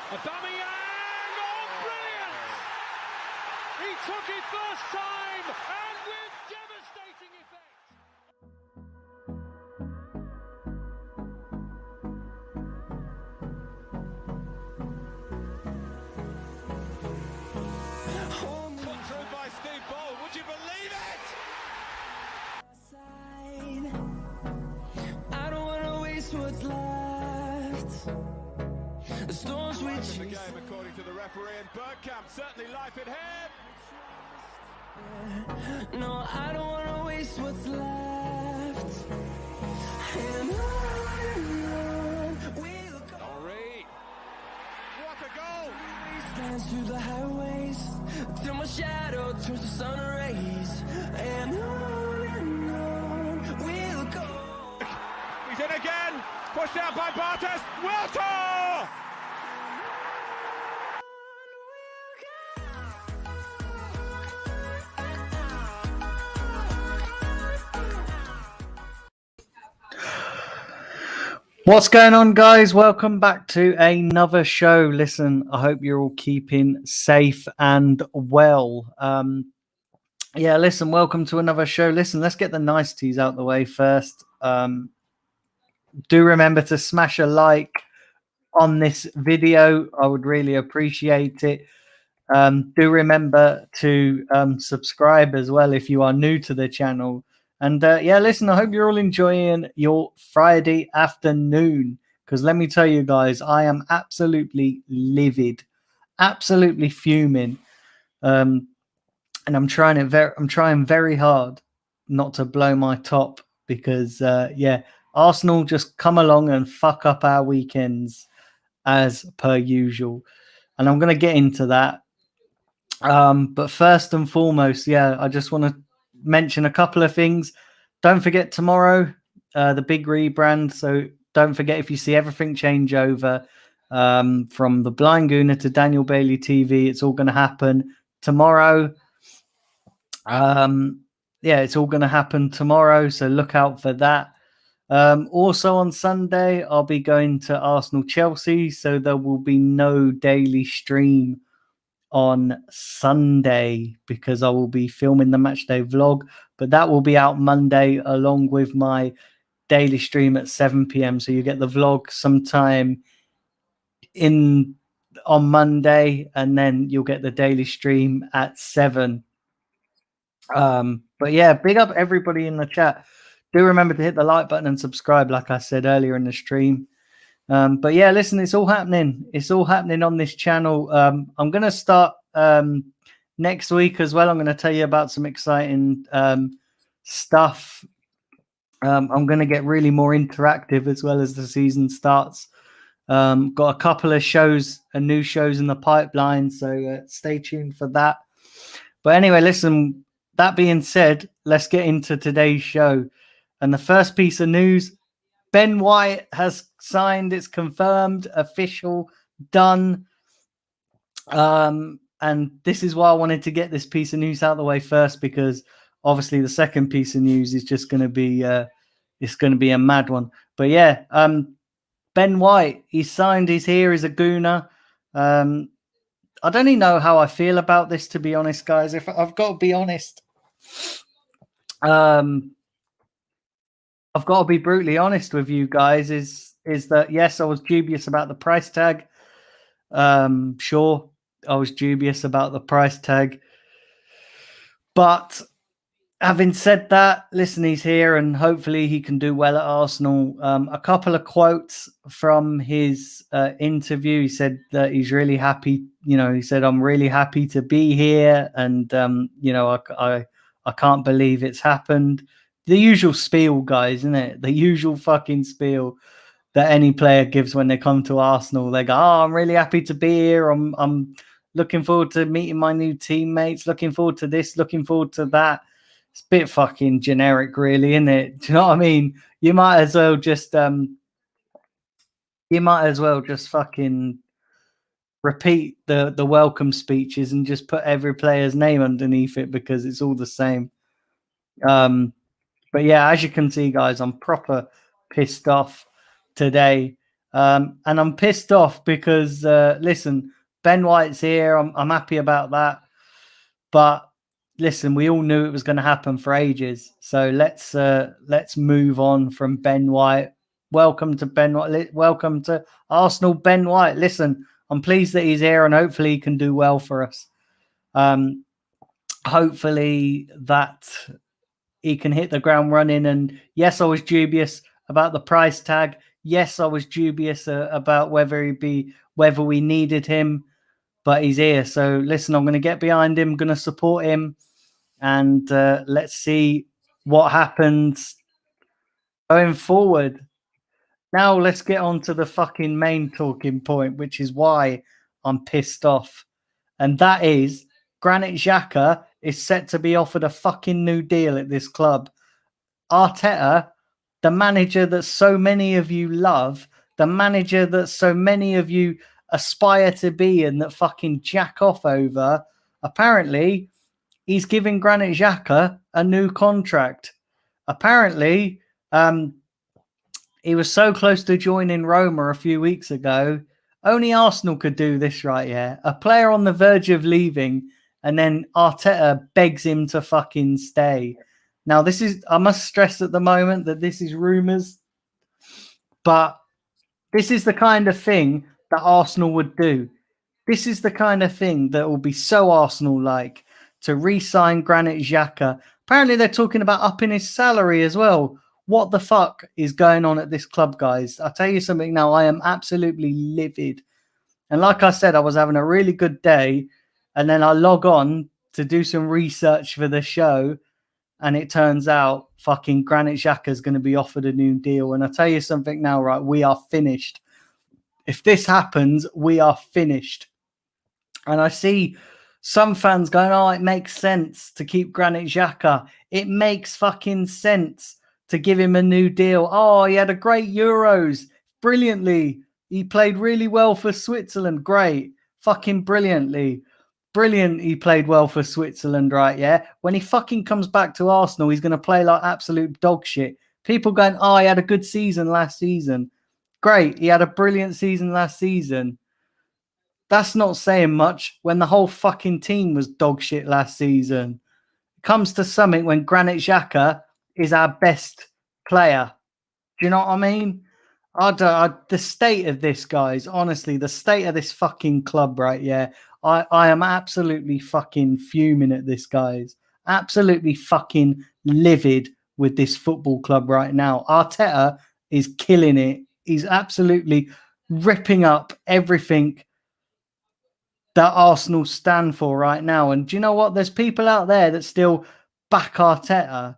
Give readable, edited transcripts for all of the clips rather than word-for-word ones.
Aubameyang! Oh, brilliant! He took it first time and with devastating effect. Put through by Steve Bold. Would you believe it? I don't want to waste what's left. The storms we The chase. game, according to the referee, and Bergkamp certainly life in hand. No, I don't want to waste what's left. And on we'll go. Henri. What a goal! Wastelands through the highways till my shadow turns to sun rays. And on we'll go. He's in again. Pushed out by Bartes. Wiltor! What's going on, guys? Welcome back to another show. Listen, I hope you're all keeping safe and well. Listen, welcome to another show. Listen, let's get the niceties out the way first. Do remember to smash a like on this video. I would really appreciate it. Do remember to subscribe as well if you are new to the channel. And listen, I hope you're all enjoying your Friday afternoon, because let me tell you guys, I am absolutely livid, absolutely fuming. And I'm trying very hard not to blow my top, because Arsenal just come along and fuck up our weekends as per usual. And I'm going to get into that. But first and foremost, I just want to mention a couple of things. Don't forget tomorrow, the big rebrand. So don't forget, if you see everything change over from the Blind Gooner to Daniel Bailey TV, it's all going to happen tomorrow. It's all going to happen tomorrow. So look out for that. Also on Sunday, I'll be going to Arsenal Chelsea. So there will be no daily stream on Sunday, because I will be filming the matchday vlog, but that will be out Monday along with my daily stream at 7 p.m. So you get the vlog sometime on Monday, and then you'll get the daily stream at 7. Big up everybody in the chat. Do remember to hit the like button and subscribe, like I said earlier in the stream. Listen, it's all happening. It's all happening on this channel. I'm going to start next week as well. I'm going to tell you about some exciting stuff. I'm going to get really more interactive as well as the season starts. Got a couple of shows and new shows in the pipeline, so stay tuned for that. But anyway, listen, that being said, let's get into today's show. And the first piece of news, Ben White has signed. It's confirmed, official, done. And this is why I wanted to get this piece of news out of the way first, because obviously the second piece of news is just going to be it's going to be a mad one. But Ben White, he's signed. He's here. He's a Gooner. I don't even know how I feel about this, to be honest, guys. If I've got to be honest, I've got to be brutally honest with you guys, is that, yes, I was dubious about the price tag. Sure, I was dubious about the price tag. But having said that, listen, he's here and hopefully he can do well at Arsenal. A couple of quotes from his interview. He said that he's really happy. He said, I'm really happy to be here. And, I can't believe it's happened. The usual spiel, guys, isn't it? The usual fucking spiel that any player gives when they come to Arsenal. They go, "Oh, I'm really happy to be here. I'm looking forward to meeting my new teammates. Looking forward to this. Looking forward to that." It's a bit fucking generic, really, isn't it? Do you know what I mean? You might as well just fucking repeat the welcome speeches and just put every player's name underneath it, because it's all the same. But as you can see, guys, I'm proper pissed off today. And I'm pissed off because, listen, Ben White's here. I'm happy about that. But listen, we all knew it was going to happen for ages. So let's move on from Ben White. Welcome to Ben White. Welcome to Arsenal, Ben White. Listen, I'm pleased that he's here, and hopefully he can do well for us. Hopefully that he can hit the ground running. And yes, I was dubious about the price tag. Yes, I was dubious about whether we needed him, but he's here. So listen, I'm going to get behind him, going to support him, and let's see what happens going forward. Now let's get on to the fucking main talking point, which is why I'm pissed off. And that is Granit Xhaka is set to be offered a fucking new deal at this club. Arteta, the manager that so many of you love, the manager that so many of you aspire to be and that fucking jack off over, apparently he's giving Granit Xhaka a new contract. Apparently, he was so close to joining Roma a few weeks ago. Only Arsenal could do this, right? Yeah. A player on the verge of leaving, and then Arteta begs him to fucking stay. Now, this is, I must stress at the moment that this is rumours, but this is the kind of thing that Arsenal would do. This is the kind of thing that will be so Arsenal-like, to re-sign Granit Xhaka. Apparently, they're talking about upping his salary as well. What the fuck is going on at this club, guys? I'll tell you something now. I am absolutely livid. And like I said, I was having a really good day. And then I log on to do some research for the show. And it turns out fucking Granit Xhaka is going to be offered a new deal. And I'll tell you something now, right? We are finished. If this happens, we are finished. And I see some fans going, oh, it makes sense to keep Granit Xhaka. It makes fucking sense to give him a new deal. Oh, he had a great Euros. Brilliantly. He played really well for Switzerland. Great. Fucking brilliantly. Brilliant. He played well for Switzerland, right? Yeah. When he fucking comes back to Arsenal, he's going to play like absolute dog shit. People going, oh, he had a good season last season. Great. He had a brilliant season last season. That's not saying much when the whole fucking team was dog shit last season. It comes to something when Granit Xhaka is our best player. Do you know what I mean? The state of this, guys, honestly, the state of this fucking club, right? Yeah. I am absolutely fucking fuming at this, guys. Absolutely fucking livid with this football club right now. Arteta is killing it. He's absolutely ripping up everything that Arsenal stand for right now. And do you know what? There's people out there that still back Arteta.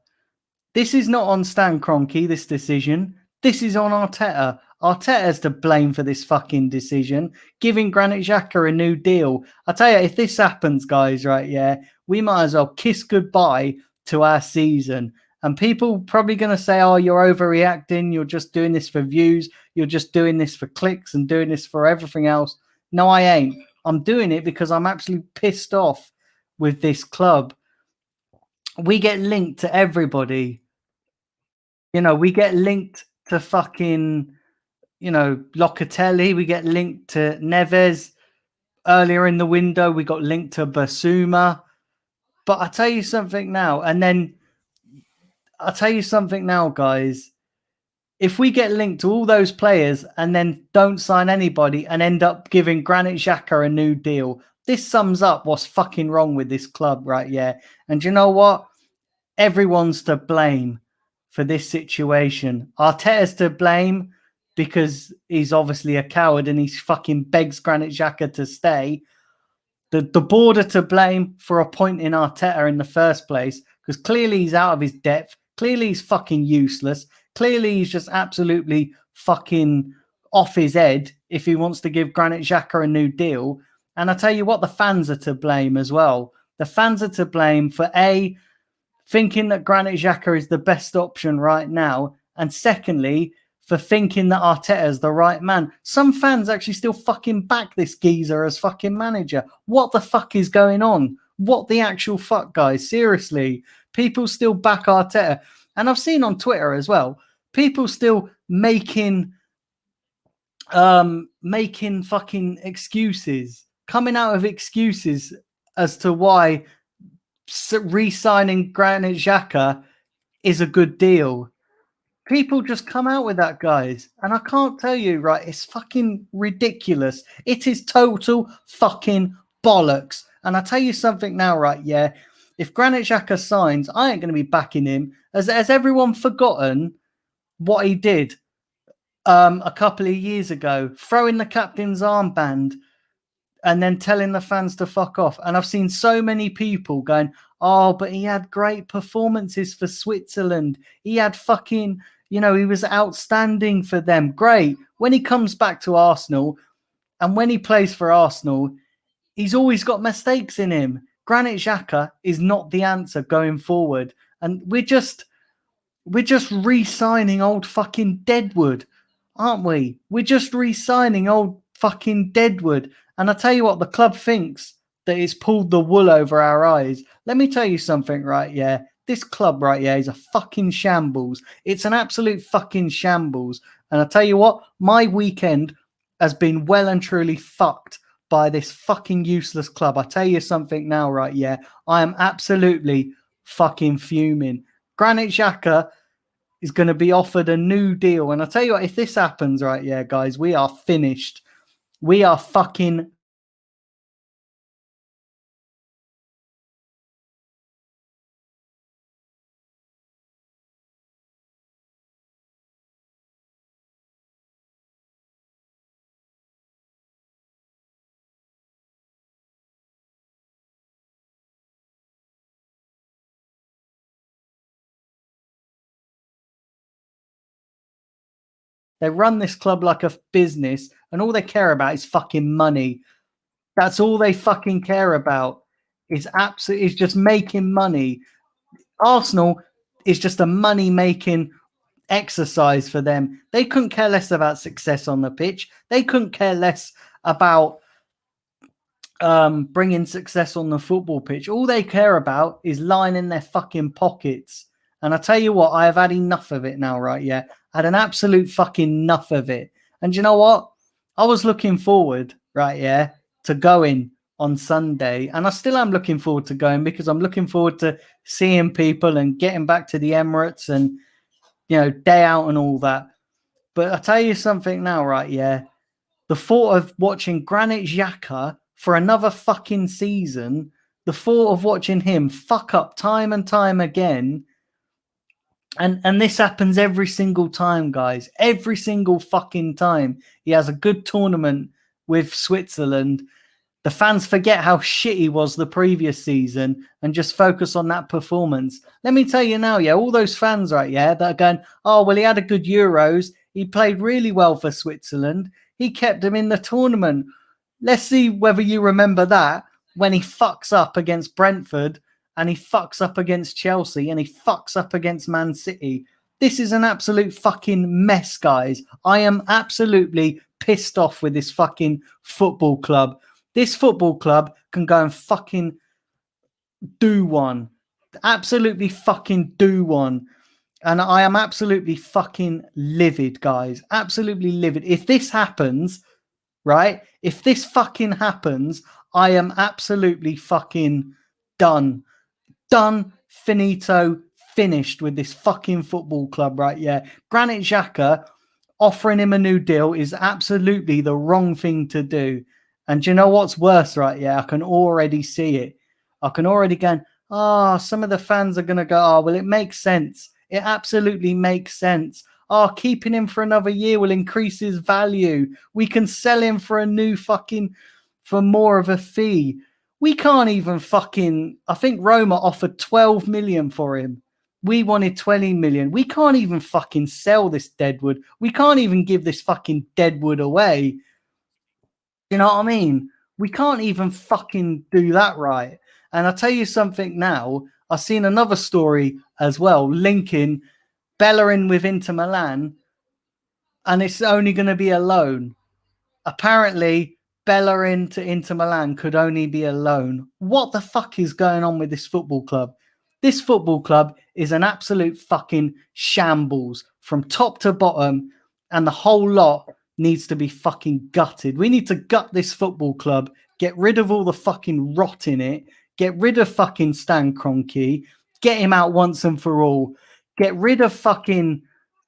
This is not on Stan Kroenke, this decision. This is on Arteta. Arteta's to blame for this fucking decision, giving Granit Xhaka a new deal. I tell you, if this happens, guys, right, yeah, we might as well kiss goodbye to our season. And people probably going to say, oh, you're overreacting. You're just doing this for views. You're just doing this for clicks and doing this for everything else. No, I ain't. I'm doing it because I'm absolutely pissed off with this club. We get linked to everybody. You know, we get linked to fucking, you know, Locatelli. We get linked to Neves. Earlier in the window, we got linked to Basuma. But I'll tell you something now. And then I'll tell you something now, guys. If we get linked to all those players and then don't sign anybody and end up giving Granit Xhaka a new deal, this sums up what's fucking wrong with this club, right? Yeah. And you know what? Everyone's to blame for this situation. Arteta's to blame because he's obviously a coward and he fucking begs Granit Xhaka to stay. The board are to blame for appointing Arteta in the first place because clearly he's out of his depth. Clearly he's fucking useless. Clearly he's just absolutely fucking off his head if he wants to give Granit Xhaka a new deal. And I tell you what, the fans are to blame as well. The fans are to blame for A, thinking that Granit Xhaka is the best option right now. And secondly, for thinking that Arteta is the right man. Some fans actually still fucking back this geezer as fucking manager. What the fuck is going on? What the actual fuck, guys? Seriously. People still back Arteta. And I've seen on Twitter as well, people still making making fucking excuses, coming out of excuses as to why re-signing Granit Xhaka is a good deal. People just come out with that, guys. And I can't tell you, right, it's fucking ridiculous. It is total fucking bollocks. And I tell you something now, right, yeah, if Granit Xhaka signs, I ain't going to be backing him. Has everyone forgotten what he did a couple of years ago, throwing the captain's armband and then telling the fans to fuck off? And I've seen so many people going, oh, but he had great performances for Switzerland. He had fucking, he was outstanding for them. Great. When he comes back to Arsenal and when he plays for Arsenal, he's always got mistakes in him. Granit Xhaka is not the answer going forward. And we're just re-signing old fucking Deadwood, aren't we? We're just re-signing old fucking Deadwood. And I tell you what, the club thinks that it's pulled the wool over our eyes. Let me tell you something, right? Yeah. This club right here is a fucking shambles. It's an absolute fucking shambles. And I tell you what, my weekend has been well and truly fucked by this fucking useless club. I tell you something now, right? Yeah. I am absolutely fucking fuming. Granit Xhaka is going to be offered a new deal. And I tell you what, if this happens, right, yeah, guys, we are finished. We are fucking they run this club like a business, and all they care about is fucking money. That's all they fucking care about. Is just making money. Arsenal is just a money making exercise for them. They couldn't care less about success on the pitch. They couldn't care less about bringing success on the football pitch. All they care about is lining their fucking pockets. And I tell you what, I have had enough of it now, right? Yeah, I had an absolute fucking enough of it. And you know what? I was looking forward, right? Yeah, to going on Sunday, and I still am looking forward to going because I'm looking forward to seeing people and getting back to the Emirates and day out and all that. But I tell you something now, right? Yeah, the thought of watching Granit Xhaka for another fucking season, the thought of watching him fuck up time and time again, and this happens every single time, guys. Every single fucking time he has a good tournament with Switzerland, the fans forget how shit he was the previous season and just focus on that performance. Let me tell you now, yeah, all those fans, right, yeah, that are going, oh, well, he had a good Euros. He played really well for Switzerland. He kept them in the tournament. Let's see whether you remember that when he fucks up against Brentford and he fucks up against Chelsea and he fucks up against Man City. This is an absolute fucking mess, guys. I am absolutely pissed off with this fucking football club. This football club can go and fucking do one. Absolutely fucking do one. And I am absolutely fucking livid, guys. Absolutely livid. If this happens, right? If this fucking happens, I am absolutely fucking done. Done, finito, finished with this fucking football club, right? Yeah. Granit Xhaka, offering him a new deal is absolutely the wrong thing to do. And do you know what's worse, right? Yeah, I can already see it. I can already go, some of the fans are going to go, well, it makes sense. It absolutely makes sense. Keeping him for another year will increase his value. We can sell him for for more of a fee. We can't even I think Roma offered 12 million for him. We wanted 20 million. We can't even fucking sell this Deadwood. We can't even give this fucking Deadwood away. You know what I mean? We can't even fucking do that right. And I'll tell you something now. I've seen another story as well, linking Bellerin with Inter Milan, and it's only going to be a loan. Apparently, Bellerin to Inter Milan could only be a loan. What the fuck is going on with this football club? This football club is an absolute fucking shambles from top to bottom, and the whole lot needs to be fucking gutted. We need to gut this football club, get rid of all the fucking rot in it, get rid of fucking Stan Kroenke, get him out once and for all, get rid of fucking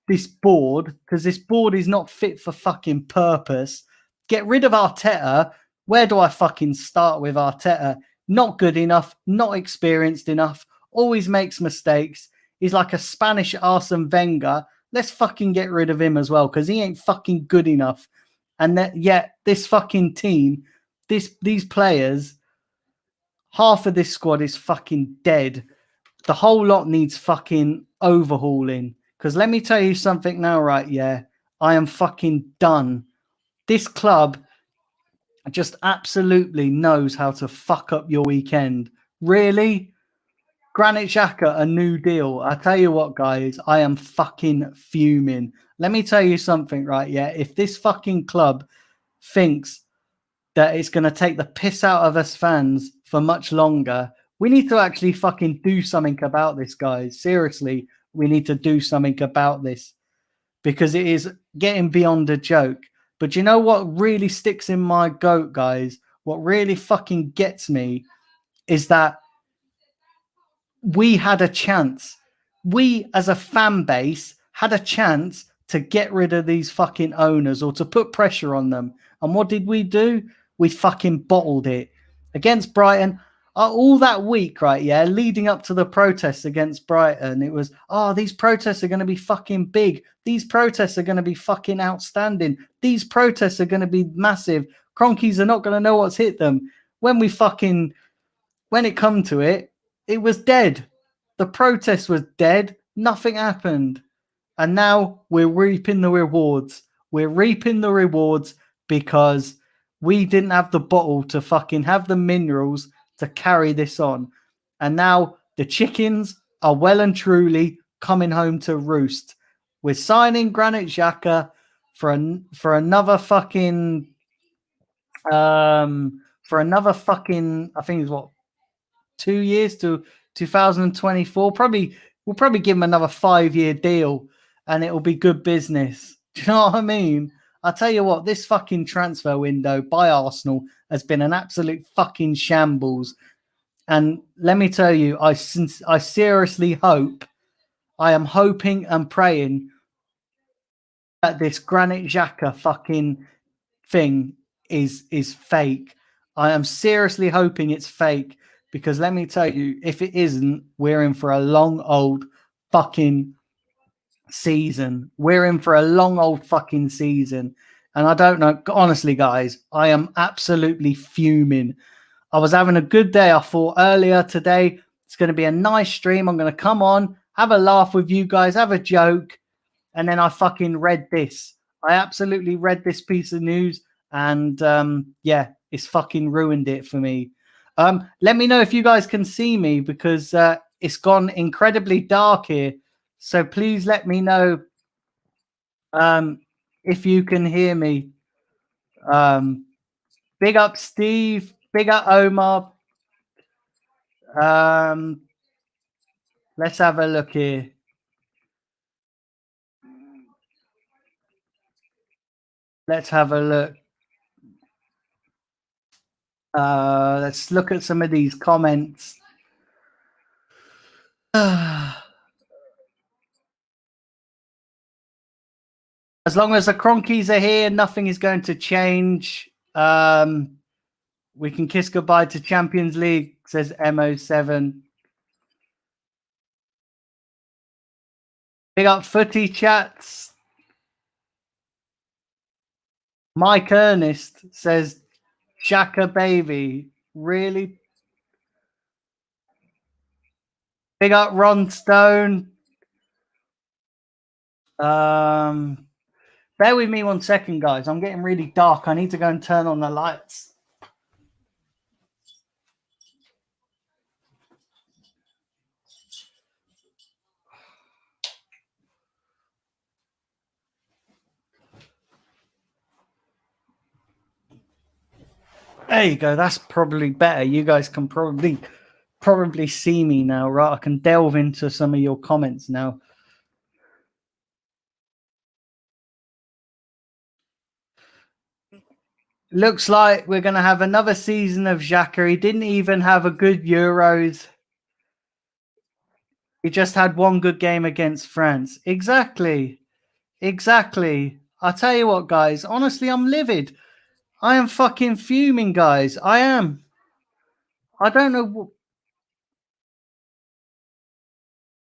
this board, because this board is not fit for fucking purpose. Get rid of Arteta. Where do I fucking start with Arteta? Not good enough, not experienced enough, always makes mistakes. He's like a Spanish Arsene Wenger. Let's fucking get rid of him as well, because he ain't fucking good enough. And yet this fucking team, these players, half of this squad is fucking dead. The whole lot needs fucking overhauling. Because let me tell you something now, right? Yeah, I am fucking done. This club just absolutely knows how to fuck up your weekend. Really? Granit Xhaka, a new deal. I tell you what, guys, I am fucking fuming. Let me tell you something, right? Yeah, if this fucking club thinks that it's going to take the piss out of us fans for much longer, we need to actually fucking do something about this, guys. Seriously, we need to do something about this, because it is getting beyond a joke. But you know what really sticks in my goat, guys? What really fucking gets me is that we had a chance. We, as a fan base, had a chance to get rid of these fucking owners or to put pressure on them. And what did we do? We fucking bottled it. Against Brighton, all that week, right, yeah, leading up to the protests against Brighton, it was, these protests are going to be fucking big. These protests are going to be fucking outstanding. These protests are going to be massive. Cronkies are not going to know what's hit them. When it come to it, it was dead. The protest was dead. Nothing happened. And now we're reaping the rewards. We're reaping the rewards because we didn't have the bottle to fucking have the minerals to carry this on. And now the chickens are well and truly coming home to roost. We're signing Granit Xhaka for another fucking I think it's what, 2 years to 2024. We'll probably give him another 5-year deal and it'll be good business. Do you know what I mean? I'll tell you what, this fucking transfer window by Arsenal has been an absolute fucking shambles. And let me tell you, I seriously hope, I am hoping and praying that this Granit Xhaka fucking thing is fake. I am seriously hoping it's fake, because let me tell you, if it isn't, we're in for a long old fucking season. We're in for a long old fucking season. And I don't know, honestly, guys, I am absolutely fuming. I was having a good day. I thought earlier today, it's going to be a nice stream. I'm going to come on, have a laugh with you guys, have a joke. And then I fucking read this. I absolutely read this piece of news. And yeah, it's fucking ruined it for me. Let me know if you guys can see me, because it's gone incredibly dark here. So please let me know if you can hear me. Big up Steve. Big up Omar. Let's have a look here. Let's have a look. Let's look at some of these comments. As long as the Cronkies are here, nothing is going to change. We can kiss goodbye to Champions League, says MO7. Big up footy chats. Mike Ernest says, Xhaka baby. Really? Big up Ron Stone. Bear with me 1 second, guys. I'm getting really dark. I need to go and turn on the lights. There you go. That's probably better. You guys can probably see me now, right? I can delve into some of your comments now. Looks like we're going to have another season of Xhaka. He didn't even have a good Euros. He just had one good game against France. Exactly. I tell you what, guys. Honestly, I'm livid. I am fucking fuming, guys. I am. I don't know.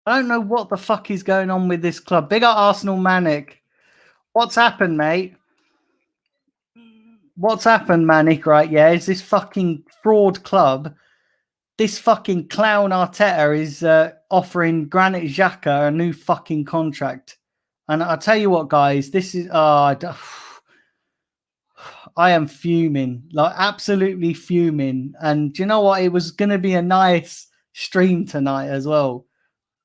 I don't know what the fuck is going on with this club. Big up Arsenal Manic. What's happened, mate? What's happened, Manic? Right? Yeah, is this fucking fraud club? This fucking clown Arteta is offering Granit Xhaka a new fucking contract. And I'll tell you what, guys, this is I am fuming, like absolutely fuming. And do you know what? It was going to be a nice stream tonight as well.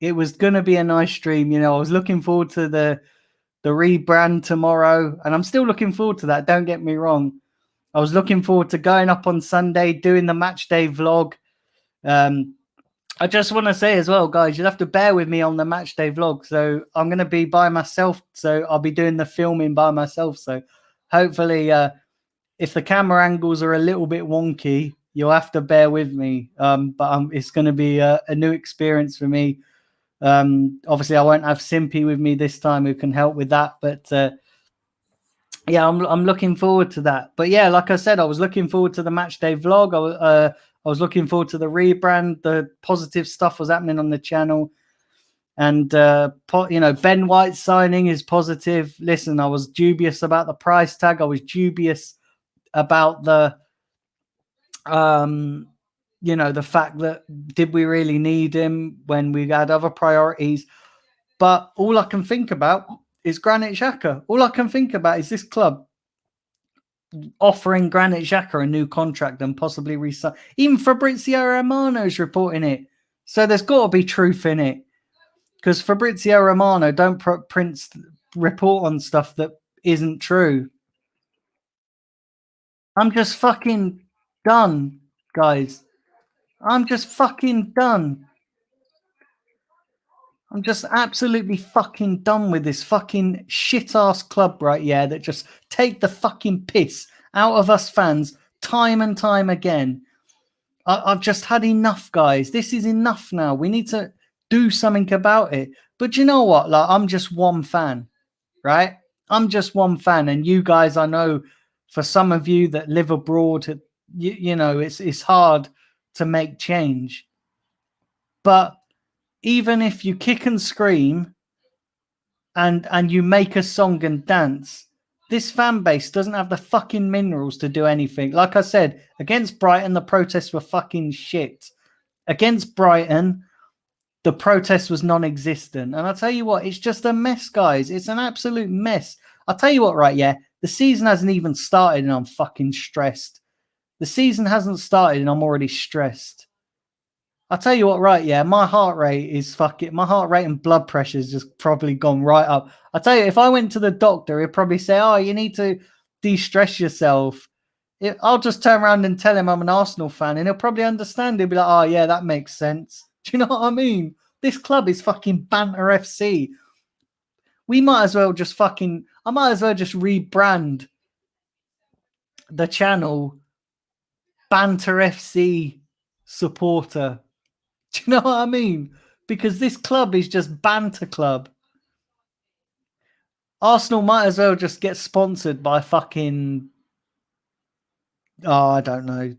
It was going to be a nice stream. You know, I was looking forward to the rebrand tomorrow, and I'm still looking forward to that. Don't get me wrong. I was looking forward to going up on Sunday, doing the match day vlog. I just want to say as well, guys, you'll have to bear with me on the match day vlog. So I'm going to be by myself. So I'll be doing the filming by myself. So hopefully, if the camera angles are a little bit wonky, you'll have to bear with me. But it's going to be a new experience for me. Obviously, I won't have Simpy with me this time who can help with that. But yeah, I'm looking forward to that. But yeah, like I said, I was looking forward to the match day vlog. I was looking forward to the rebrand. The positive stuff was happening on the channel. And, Ben White signing is positive. Listen, I was dubious about the price tag. I was dubious about the fact that did we really need him when we had other priorities? But all I can think about is Granit Xhaka. All I can think about is this club offering Granit Xhaka a new contract and possibly resign. Even Fabrizio Romano is reporting it. So there's got to be truth in it. Because Fabrizio Romano don't report on stuff that isn't true. I'm just fucking done, guys. I'm just fucking done. I'm just absolutely fucking done with this fucking shit-ass club right here that just take the fucking piss out of us fans time and time again. I've just had enough, guys. This is enough now. We need to do something about it. But you know what? Like, I'm just one fan, right? I'm just one fan. And you guys, I know for some of you that live abroad, it's hard to make change. But even if you kick and scream and you make a song and dance, this fan base doesn't have the fucking minerals to do anything. Like I said, against Brighton, the protests were fucking shit. Against Brighton, the protest was non-existent. And I'll tell you what, it's just a mess, guys. It's an absolute mess. I'll tell you what, right, yeah, the season hasn't even started and I'm fucking stressed. The season hasn't started and I'm already stressed. I'll tell you what, right, yeah, my heart rate and blood pressure has just probably gone right up. I'll tell you, if I went to the doctor, he'd probably say, oh, you need to de-stress yourself. I'll just turn around and tell him I'm an Arsenal fan and he'll probably understand. He'll be like, oh, yeah, that makes sense. Do you know what I mean? This club is fucking Banter FC. I might as well just rebrand the channel Banter FC Supporter. Do you know what I mean? Because this club is just banter club. Arsenal might as well just get sponsored by fucking... Oh, I don't know.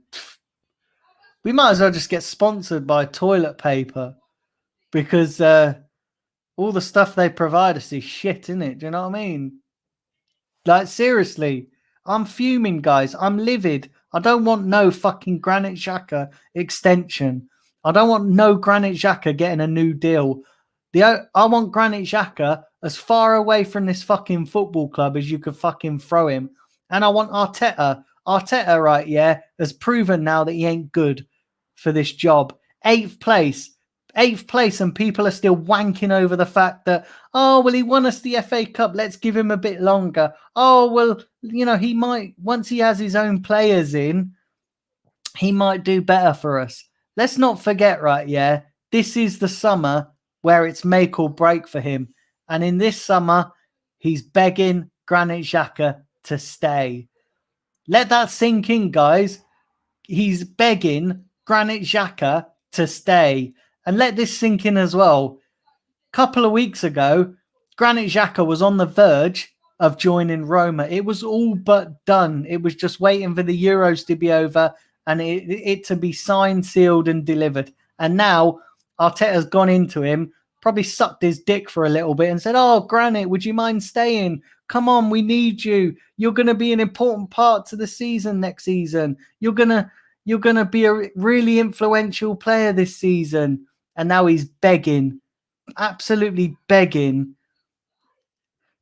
We might as well just get sponsored by toilet paper. Because all the stuff they provide us is shit, isn't it? Do you know what I mean? Like, seriously. I'm fuming, guys. I'm livid. I don't want no fucking Granit Xhaka extension. I don't want no Granit Xhaka getting a new deal. I want Granit Xhaka as far away from this fucking football club as you could fucking throw him. And I want Arteta. Arteta, right, yeah, has proven now that he ain't good for this job. Eighth place, and people are still wanking over the fact that, oh, well, he won us the FA Cup. Let's give him a bit longer. Oh, well, he might, once he has his own players in, he might do better for us. Let's not forget, right, yeah, this is the summer where it's make or break for him. And in this summer, he's begging Granit Xhaka to stay. Let that sink in, guys. He's begging Granit Xhaka to stay. And let this sink in as well. A couple of weeks ago, Granit Xhaka was on the verge of joining Roma. It was all but done. It was just waiting for the Euros to be over and it to be signed, sealed, and delivered. And now Arteta's gone into him, probably sucked his dick for a little bit and said, "Oh, Granit, would you mind staying? Come on, we need you. You're going to be an important part to the season next season. You're gonna be a really influential player this season." And now he's begging, absolutely begging.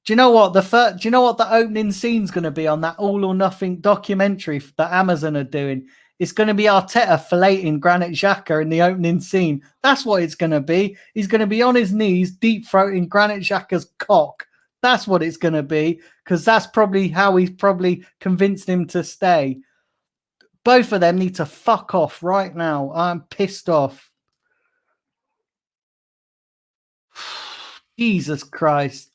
Do you know what the opening scene's going to be on that All or Nothing documentary that Amazon are doing? It's going to be Arteta filleting Granit Xhaka in the opening scene. That's what it's going to be. He's going to be on his knees, deep throating Granit Xhaka's cock. That's what it's going to be, because that's probably how he's probably convinced him to stay. Both of them need to fuck off right now. I'm pissed off. Jesus Christ.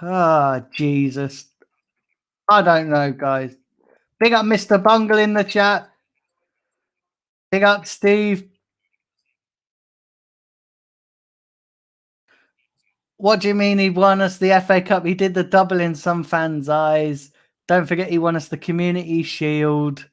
Ah, Jesus. I don't know, guys. Big up Mr. Bungle in the chat. Big up Steve. What do you mean he won us the FA Cup? He did the double in some fans' eyes. Don't forget he won us the Community Shield.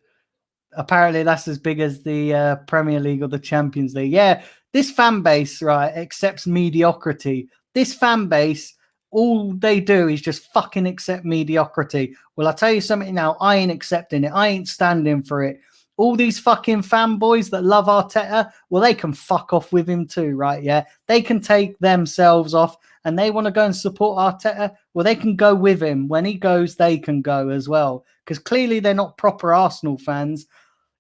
Apparently that's as big as the Premier League or the Champions League. Yeah, this fan base, right, accepts mediocrity. This fan base, all they do is just fucking accept mediocrity. Well, I'll tell you something now. I ain't accepting it. I ain't standing for it. All these fucking fanboys that love Arteta, well, they can fuck off with him too, right? Yeah, they can take themselves off and they want to go and support Arteta. Well, they can go with him. When he goes, they can go as well. Because clearly they're not proper Arsenal fans.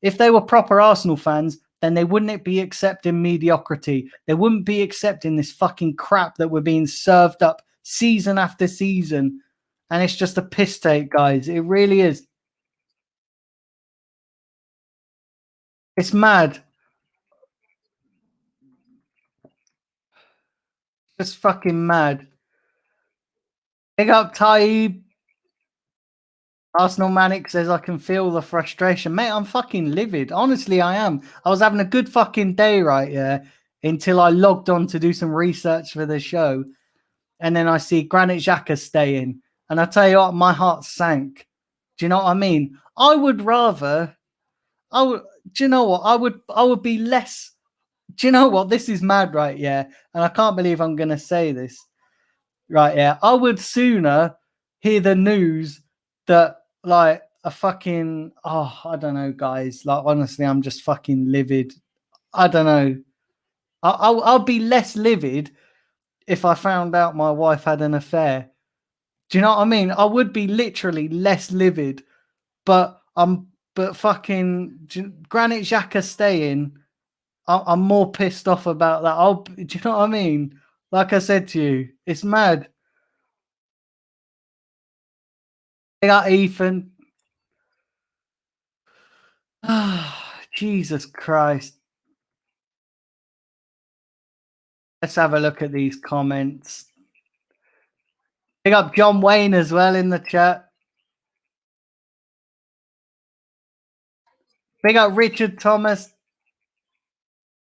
If they were proper Arsenal fans, then they wouldn't be accepting mediocrity. They wouldn't be accepting this fucking crap that we're being served up season after season. And it's just a piss take, guys. It really is. It's mad. It's fucking mad. Big up Taib. Arsenal Manic says, I can feel the frustration. Mate, I'm fucking livid. Honestly, I am. I was having a good fucking day, right? Yeah. Until I logged on to do some research for the show. And then I see Granit Xhaka staying. And I tell you what, my heart sank. Do you know what I mean? I would rather, do you know what? I would be less, do you know what? This is mad, right? Yeah. And I can't believe I'm going to say this. Right. Yeah. I would sooner hear the news that, like, a fucking, I don't know, guys. Like, honestly, I'm just fucking livid. I don't know. I'll be less livid if I found out my wife had an affair. Do you know what I mean? I would be literally less livid, but fucking Granit Xhaka staying, I'm more pissed off about that. Do you know what I mean? Like I said to you, it's mad. They got Ethan. Jesus Christ. Let's have a look at these comments. Big up John Wayne as well in the chat. Big up Richard Thomas.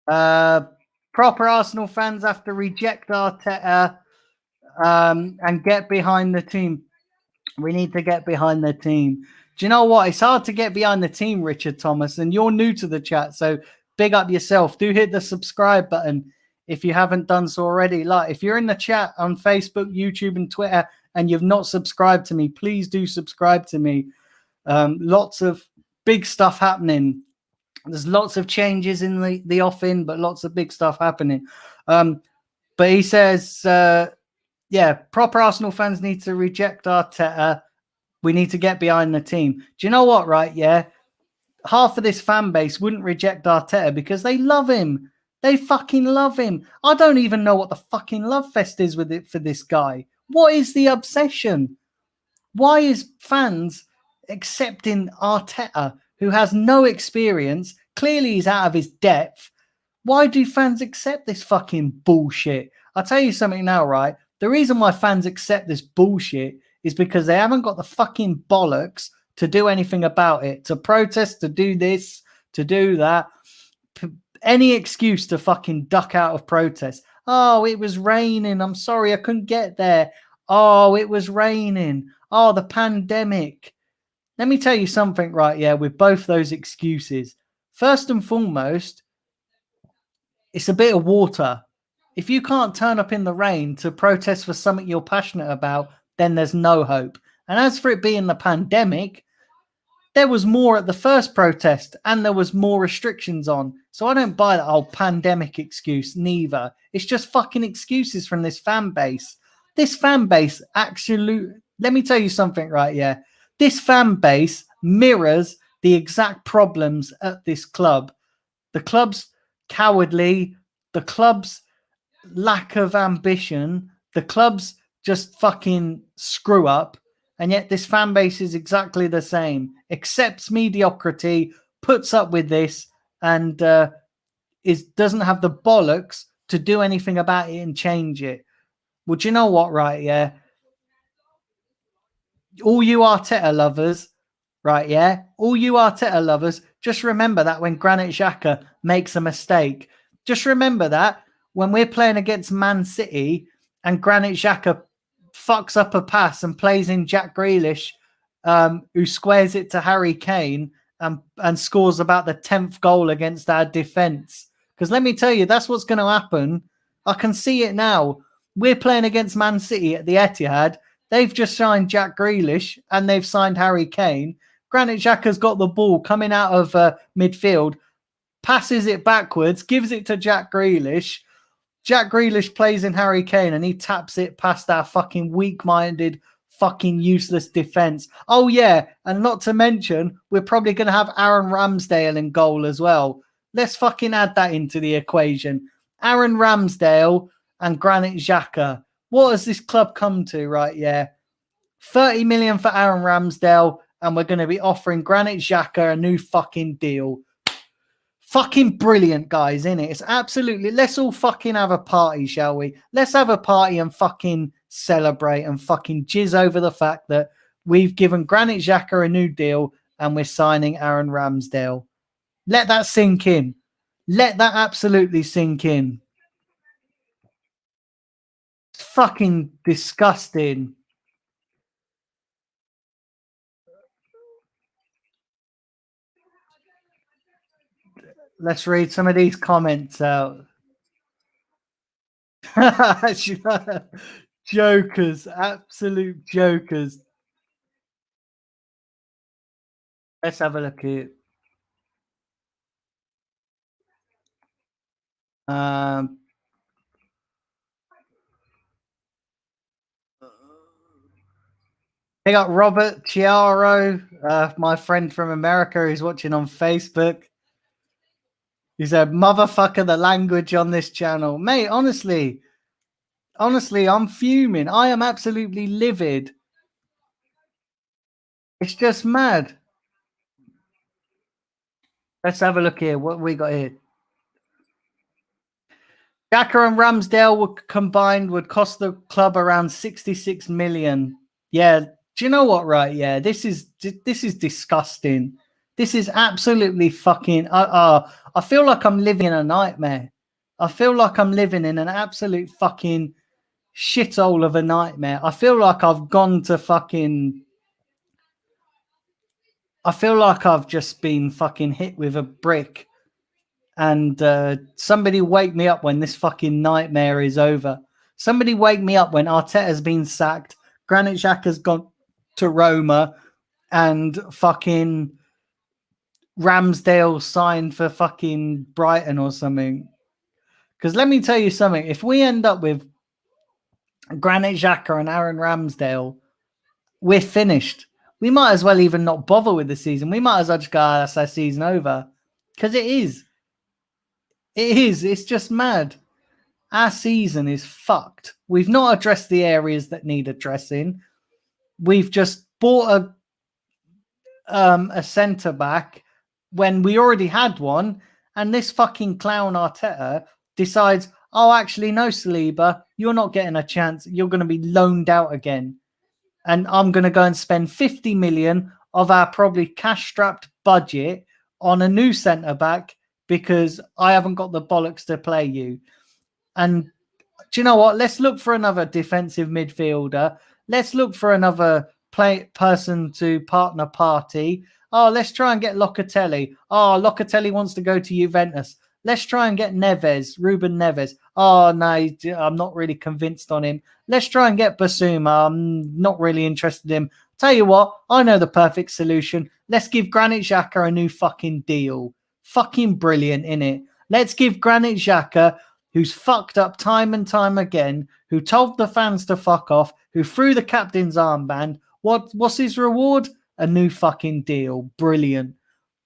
Proper Arsenal fans have to reject Arteta and get behind the team. We need to get behind the team. Do you know what? It's hard to get behind the team, Richard Thomas, and you're new to the chat, so big up yourself. Do hit the subscribe button if you haven't done so already. Like, if you're in the chat on Facebook, YouTube, and Twitter, and you've not subscribed to me, please do subscribe to me. Lots of big stuff happening. There's lots of changes in the offing, but lots of big stuff happening. But he says, yeah, proper Arsenal fans need to reject Arteta. We need to get behind the team. Do you know what, right? Yeah. Half of this fan base wouldn't reject Arteta because they love him. They fucking love him. I don't even know what the fucking love fest is with it for this guy. What is the obsession? Why is fans accepting Arteta, who has no experience? Clearly he's out of his depth. Why do fans accept this fucking bullshit? I'll tell you something now, right? The reason why fans accept this bullshit is because they haven't got the fucking bollocks to do anything about it, to protest, to do this, to do that. Any excuse to fucking duck out of protest. Oh, it was raining. I'm sorry, I couldn't get there. Oh, it was raining. Oh, the pandemic. Let me tell you something, right? Yeah, with both those excuses. First and foremost, it's a bit of water. If you can't turn up in the rain to protest for something you're passionate about, then there's no hope. And as for it being the pandemic, there was more at the first protest and there was more restrictions on. So I don't buy that whole pandemic excuse, neither. It's just fucking excuses from this fan base. This fan base actually, let me tell you something, right? Yeah. This fan base mirrors the exact problems at this club. The club's cowardly, the club's lack of ambition, the club's just fucking screw up. And yet this fan base is exactly the same, accepts mediocrity, puts up with this, and doesn't have the bollocks to do anything about it and change it. Well, do you know what, right? Yeah. All you Arteta lovers, right? Yeah. All you Arteta lovers, just remember that when Granit Xhaka makes a mistake, just remember that when we're playing against Man City and Granit Xhaka fucks up a pass and plays in Jack Grealish, who squares it to Harry Kane and scores about the 10th goal against our defence. Because let me tell you, that's what's going to happen. I can see it now. We're playing against Man City at the Etihad. They've just signed Jack Grealish and they've signed Harry Kane. Granit Xhaka's got the ball coming out of midfield, passes it backwards, gives it to Jack Grealish. Jack Grealish plays in Harry Kane and he taps it past our fucking weak-minded, fucking useless defense. Oh, yeah. And not to mention, we're probably going to have Aaron Ramsdale in goal as well. Let's fucking add that into the equation. Aaron Ramsdale and Granit Xhaka. What has this club come to, right? Yeah. 30 million for Aaron Ramsdale, and we're going to be offering Granit Xhaka a new fucking deal. Fucking brilliant, guys, isn't it? It's absolutely... Let's all fucking have a party, shall we? Let's have a party and fucking celebrate and fucking jizz over the fact that we've given Granit Xhaka a new deal and we're signing Aaron Ramsdale. Let that sink in. Let that absolutely sink in. It's fucking disgusting. Let's read some of these comments out. Jokers, absolute jokers. Let's have a look at it. They got Robert Chiaro, my friend from America who's watching on Facebook. He said, motherfucker, the language on this channel. Mate, honestly, I'm fuming. I am absolutely livid. It's just mad. Let's have a look here. What we got here? Xhaka and Ramsdale combined would cost the club around 66 million. Yeah. Do you know what? Right. Yeah. This is disgusting. This is absolutely fucking. I feel like I'm living in a nightmare. I feel like I'm living in an absolute fucking shithole of a nightmare. I feel like I've gone to fucking. I feel like I've just been fucking hit with a brick. And somebody wake me up when this fucking nightmare is over. Somebody wake me up when Arteta's been sacked, Granit Xhaka's gone to Roma, and fucking Ramsdale signed for fucking Brighton or something. Because let me tell you something. If we end up with Granit Xhaka and Aaron Ramsdale, we're finished. We might as well even not bother with the season. We might as well just go, that's our season over. Because it is. It is. It's just mad. Our season is fucked. We've not addressed the areas that need addressing. We've just bought a centre back when we already had one, and this fucking clown Arteta decides, Oh, actually, no, Saliba, you're not getting a chance. You're going to be loaned out again. And I'm going to go and spend 50 million of our probably cash-strapped budget on a new centre-back because I haven't got the bollocks to play you. And do you know what? Let's look for another defensive midfielder. Let's look for another person to partner party. Oh, let's try and get Locatelli. Oh, Locatelli wants to go to Juventus. Let's try and get Neves, Ruben Neves. Oh, no, I'm not really convinced on him. Let's try and get Basuma. I'm not really interested in him. Tell you what, I know the perfect solution. Let's give Granit Xhaka a new fucking deal. Fucking brilliant, innit? Let's give Granit Xhaka, who's fucked up time and time again, who told the fans to fuck off, who threw the captain's armband. What's his reward? A new fucking deal. Brilliant.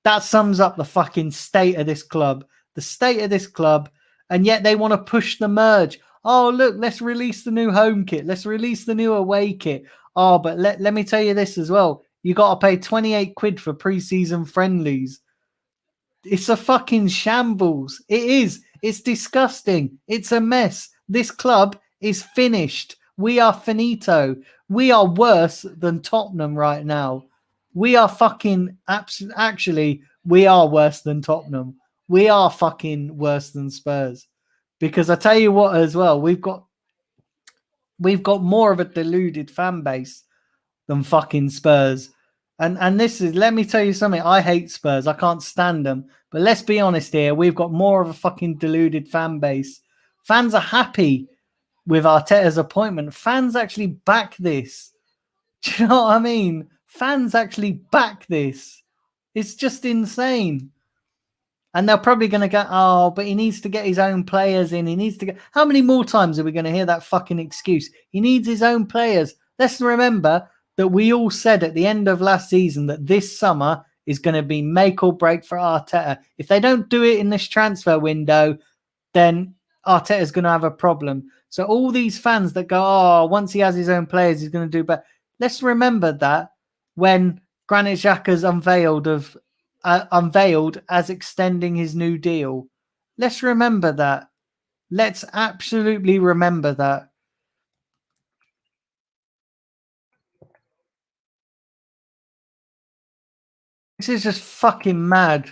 That sums up the fucking state of this club. The state of this club. And yet they want to push the merge. Oh, look, let's release the new home kit. Let's release the new away kit. Oh, but let me tell you this as well. You got to pay 28 quid for pre-season friendlies. It's a fucking shambles. It is. It's disgusting. It's a mess. This club is finished. We are finito. We are worse than Tottenham right now. We are fucking actually, we are worse than Tottenham. We are fucking worse than Spurs. Because I tell you what as well, we've got more of a deluded fan base than fucking Spurs. And this is, let me tell you something. I hate Spurs. I can't stand them. But let's be honest here. We've got more of a fucking deluded fan base. Fans are happy with Arteta's appointment. Fans actually back this. Do you know what I mean? Fans actually back this. It's just insane. And they're probably going to go, oh, but he needs to get his own players in. He needs to get. How many more times are we going to hear that fucking excuse? He needs his own players. Let's remember that we all said at the end of last season that this summer is going to be make or break for Arteta. If they don't do it in this transfer window, then Arteta's going to have a problem. So all these fans that go, oh, once he has his own players, he's going to do better. Let's remember that when Granit Xhaka's unveiled as extending his new deal. Let's remember that. Let's absolutely remember that. This is just fucking mad.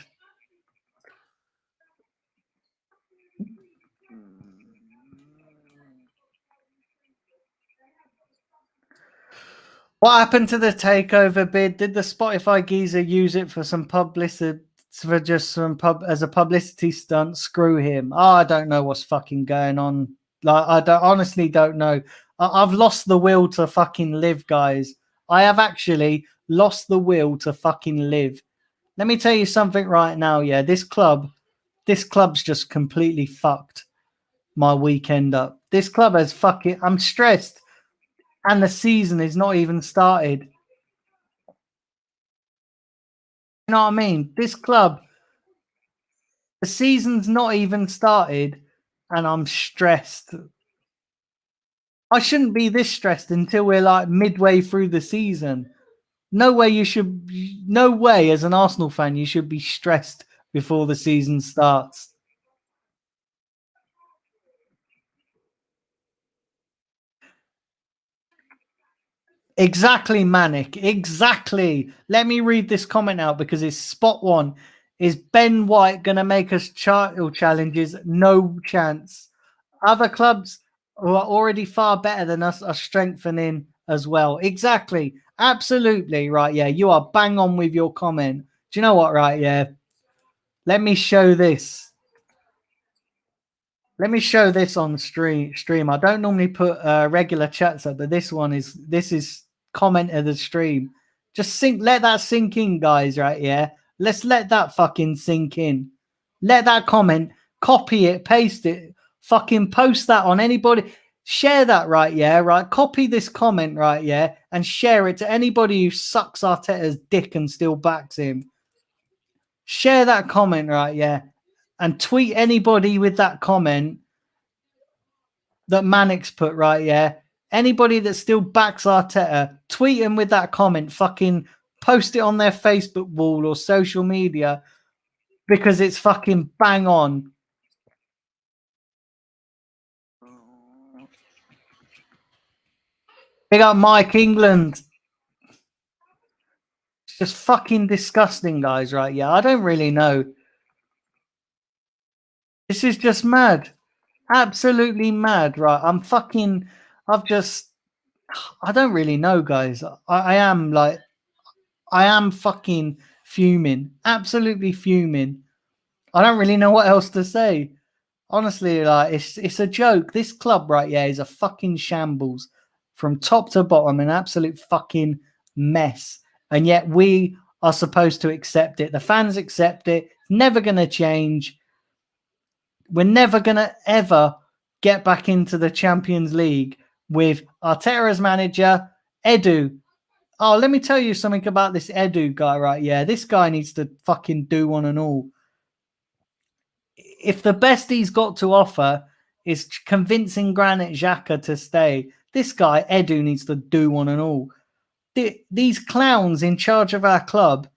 What happened to the takeover bid? Did the Spotify geezer use it for some publicity, for just some as a publicity stunt? Screw him. Oh, I don't know what's fucking going on. Like, honestly don't know. I've lost the will to fucking live, guys. I have actually lost the will to fucking live. Let me tell you something right now. Yeah, this club's just completely fucked my weekend up. This club has fucking. I'm stressed. And the season is not even started. You know what I mean? This club, the season's not even started, and I'm stressed. I shouldn't be this stressed until we're like midway through the season. No way as an Arsenal fan, you should be stressed before the season starts. Exactly, Manic. Exactly. Let me read this comment out because it's spot on. Is Ben White going to make us title challenges? No chance. Other clubs who are already far better than us are strengthening as well. Exactly. Absolutely. Right. Yeah. You are bang on with your comment. Do you know what? Right. Yeah. Let me show this. Let me show this on stream. I don't normally put regular chats up, but this is comment of the stream. Just let that sink in, guys. Right? Yeah. Let's let that fucking sink in. Let that comment, copy it, paste it, fucking post that on anybody. Share that, right? Yeah, right. Copy this comment, right? Yeah, and share it to anybody who sucks Arteta's dick and still backs him. Share that comment, right? Yeah, and tweet anybody with that comment that Manic's put, right? Yeah, anybody that still backs Arteta, tweet him with that comment. Fucking post it on their Facebook wall or social media because it's fucking bang on. Big up Mike England. It's just fucking disgusting, guys, right? Yeah, I don't really know. This is just mad. Absolutely mad, right? I don't really know, guys. I am fucking fuming. Absolutely fuming. I don't really know what else to say. Honestly, like it's a joke. This club right here is a fucking shambles from top to bottom, an absolute fucking mess. And yet we are supposed to accept it. The fans accept it. It's never gonna change. We're never gonna ever get back into the Champions League with Arteta as manager, Edu. Oh, let me tell you something about this Edu guy, right? Yeah, this guy needs to fucking do one and all. If the best he's got to offer is convincing Granit Xhaka to stay, this guy, Edu, needs to do one and all. These clowns in charge of our club,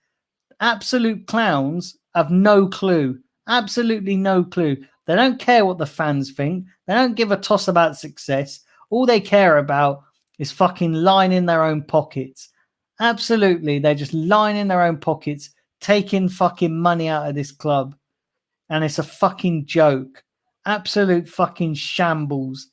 absolute clowns, have no clue. Absolutely no clue. They don't care what the fans think. They don't give a toss about success. All they care about is fucking lining their own pockets. Absolutely. They're just lining their own pockets, taking fucking money out of this club. And it's a fucking joke. Absolute fucking shambles.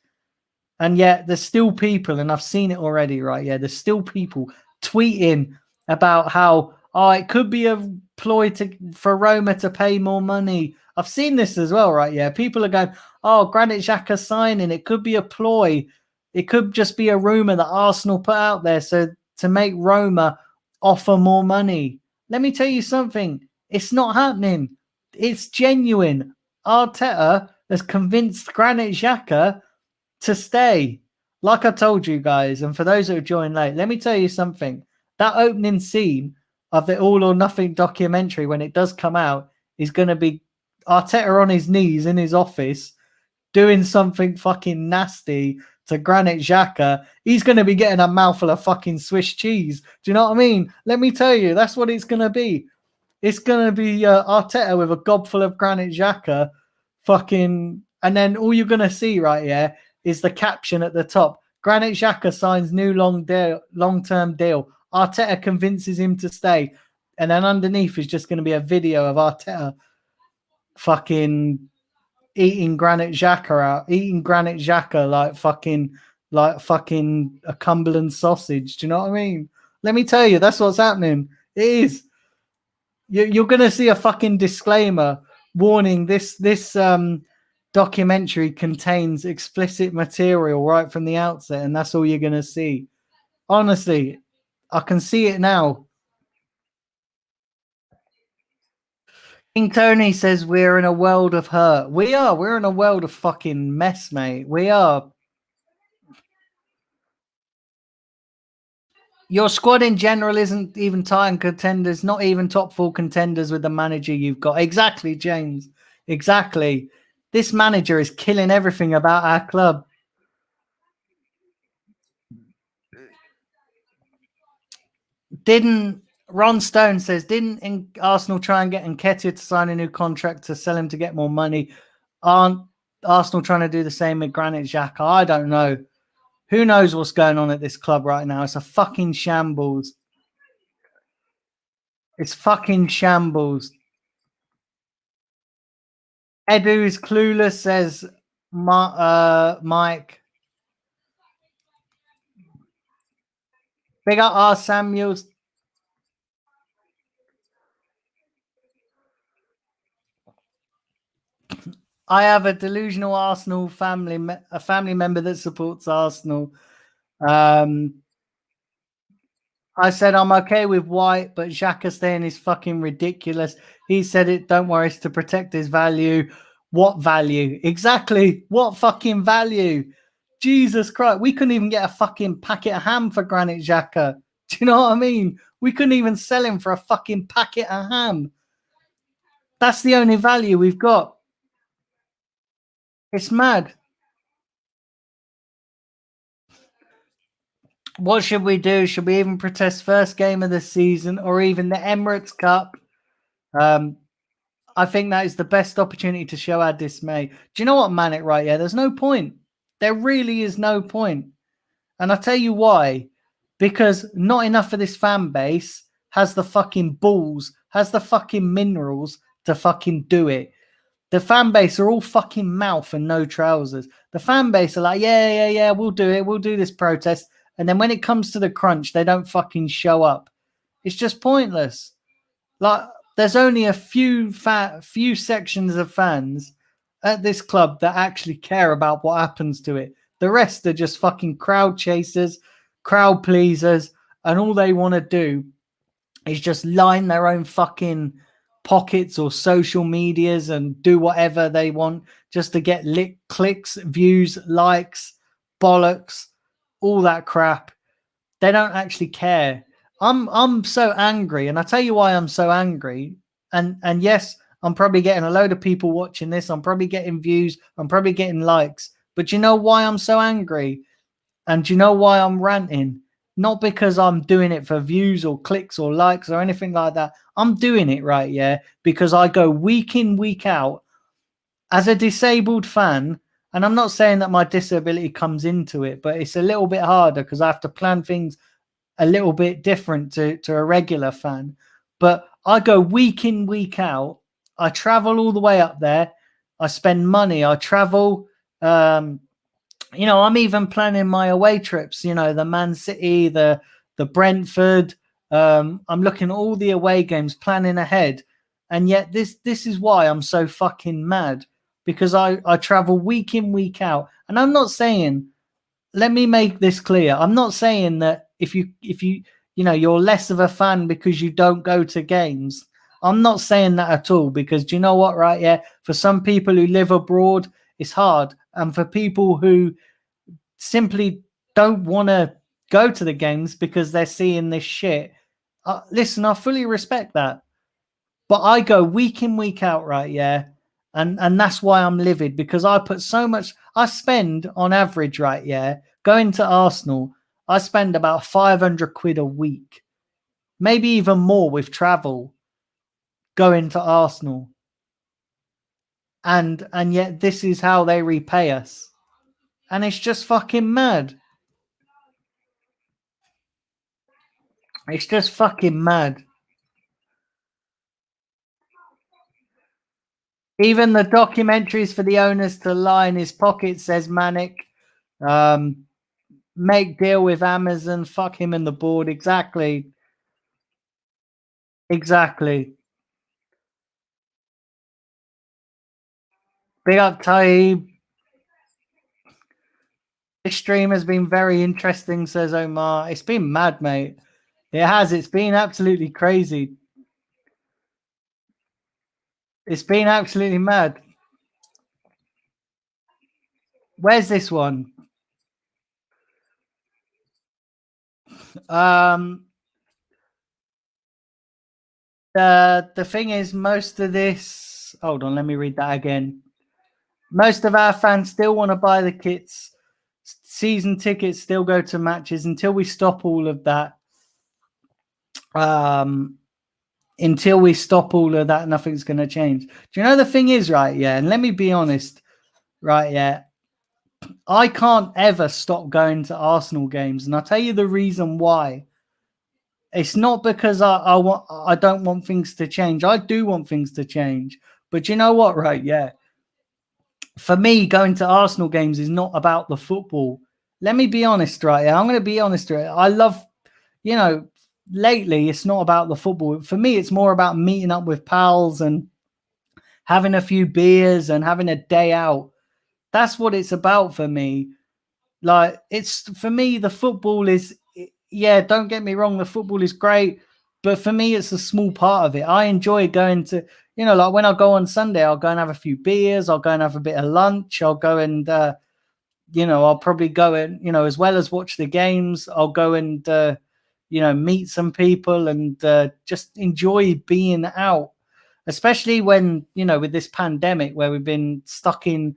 And yet there's still people, and I've seen it already, right? Yeah, there's still people tweeting about how, oh, it could be a ploy for Roma to pay more money. I've seen this as well, right? Yeah, people are going, oh, Granit Xhaka signing, it could be a ploy. It could just be a rumor that Arsenal put out there so to make Roma offer more money. Let me tell you something. It's not happening. It's genuine. Arteta has convinced Granit Xhaka to stay. Like I told you guys, and for those who have joined late, let me tell you something. That opening scene of the All or Nothing documentary, when it does come out, is going to be Arteta on his knees in his office doing something fucking nasty to Granit Xhaka. He's going to be getting a mouthful of fucking Swiss cheese. Do you know what I mean? Let me tell you, that's what it's going to be. It's going to be Arteta with a gobful of Granit Xhaka fucking... And then all you're going to see right here is the caption at the top. Granit Xhaka signs new long-term deal. Arteta convinces him to stay. And then underneath is just going to be a video of Arteta fucking eating Granit Xhaka like fucking a Cumberland sausage. Do you know what I mean? Let me tell you, that's what's happening. It is. You're going to see a fucking disclaimer warning this documentary contains explicit material right from the outset, and that's all you're going to see. Honestly, I can see it now. King Tony says we're in a world of hurt. We are. We're in a world of fucking mess, mate. We are. Your squad in general isn't even title contenders, not even top 4 contenders with the manager you've got. Exactly, James. Exactly. This manager is killing everything about our club. Ron Stone says, didn't Arsenal try and get Nketiah to sign a new contract to sell him to get more money? Aren't Arsenal trying to do the same with Granit Xhaka? I don't know. Who knows what's going on at this club right now? It's a fucking shambles. It's fucking shambles. Edu is clueless, says Mike. Big up R. Samuels. I have a delusional Arsenal family, a family member that supports Arsenal. I said I'm okay with White, but Xhaka staying is fucking ridiculous. He said it, don't worry, it's to protect his value. What value? Exactly. What fucking value? Jesus Christ. We couldn't even get a fucking packet of ham for Granit Xhaka. Do you know what I mean? We couldn't even sell him for a fucking packet of ham. That's the only value we've got. It's mad. What should we do? Should we even protest first game of the season or even the Emirates Cup? I think that is the best opportunity to show our dismay. Do you know what, Manic? Right? Yeah, there's no point. There really is no point. And I tell you why. Because not enough of this fan base has the fucking balls, has the fucking minerals to fucking do it. The fan base are all fucking mouth and no trousers. The fan base are like, yeah, we'll do it. We'll do this protest. And then when it comes to the crunch, they don't fucking show up. It's just pointless. Like, there's only a few sections of fans at this club that actually care about what happens to it. The rest are just fucking crowd chasers, crowd pleasers, and all they want to do is just line their own fucking pockets or social medias and do whatever they want just to get clicks, views, likes, bollocks, all that crap. They don't actually care. I'm so angry, and I tell you why I'm so angry. And yes, I'm probably getting a load of people watching this. I'm probably getting views. I'm probably getting likes. But you know why I'm so angry? And you know why I'm ranting? Not because I'm doing it for views or clicks or likes or anything like that. I'm doing it right, yeah, because I go week in, week out as a disabled fan. And I'm not saying that my disability comes into it, but it's a little bit harder because I have to plan things a little bit different to a regular fan. But I go week in, week out. I travel all the way up there. I spend money. I travel. I'm even planning my away trips. The Man City, the Brentford. I'm looking at all the away games, planning ahead. And yet this is why I'm so fucking mad, because I travel week in, week out. And I'm not saying, let me make this clear. I'm not saying that if you're less of a fan because you don't go to games. I'm not saying that at all, because do you know what, right? Yeah, for some people who live abroad, it's hard. And for people who simply don't want to go to the games because they're seeing this shit, listen, I fully respect that. But I go week in, week out, right? Yeah. And that's why I'm livid, because I put so much, I spend on average, right? Yeah. Going to Arsenal, I spend about 500 quid a week, maybe even more with travel, going to Arsenal. And yet this is how they repay us. And it's just fucking mad. It's just fucking mad. Even the documentaries for the owners to line his pocket, says Manic. Make deal with Amazon. Fuck him and the board. Exactly. Big up, Taib. This stream has been very interesting, says Omar. It's been mad, mate. It has. It's been absolutely crazy. It's been absolutely mad. Where's this one? The thing is, most of this. Hold on, let me read that again. Most of our fans still want to buy the kits. Season tickets still go to matches until we stop all of that. Until we stop all of that, nothing's going to change. Do you know the thing is, right? Yeah, and let me be honest, right? Yeah, I can't ever stop going to Arsenal games, and I'll tell you the reason why. It's not because I don't want things to change. I do want things to change, but you know what, right? Yeah, for me, going to Arsenal games is not about the football. Let me be honest, right? Yeah, I'm going to be honest, right? I love, lately it's not about the football. For me, it's more about meeting up with pals and having a few beers and having a day out. That's what it's about for me. Like, it's for me, the football is, yeah, don't get me wrong, the football is great, but for me, it's a small part of it. I enjoy going to, like when I go on Sunday, I'll go and have a few beers, I'll go and have a bit of lunch, I'll go and, I'll probably go and, as well as watch the games, I'll go and, meet some people and just enjoy being out, especially when, with this pandemic where we've been stuck in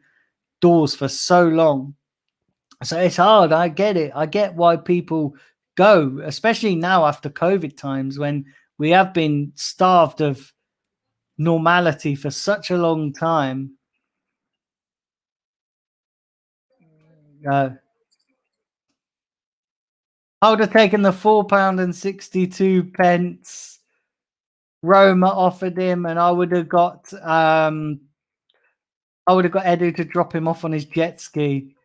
doors for so long. So it's hard. I get it. I get why people go, especially now after COVID times when we have been starved of normality for such a long time. I would have taken the £4.62 Roma offered him, and I would have got Edu to drop him off on his jet ski.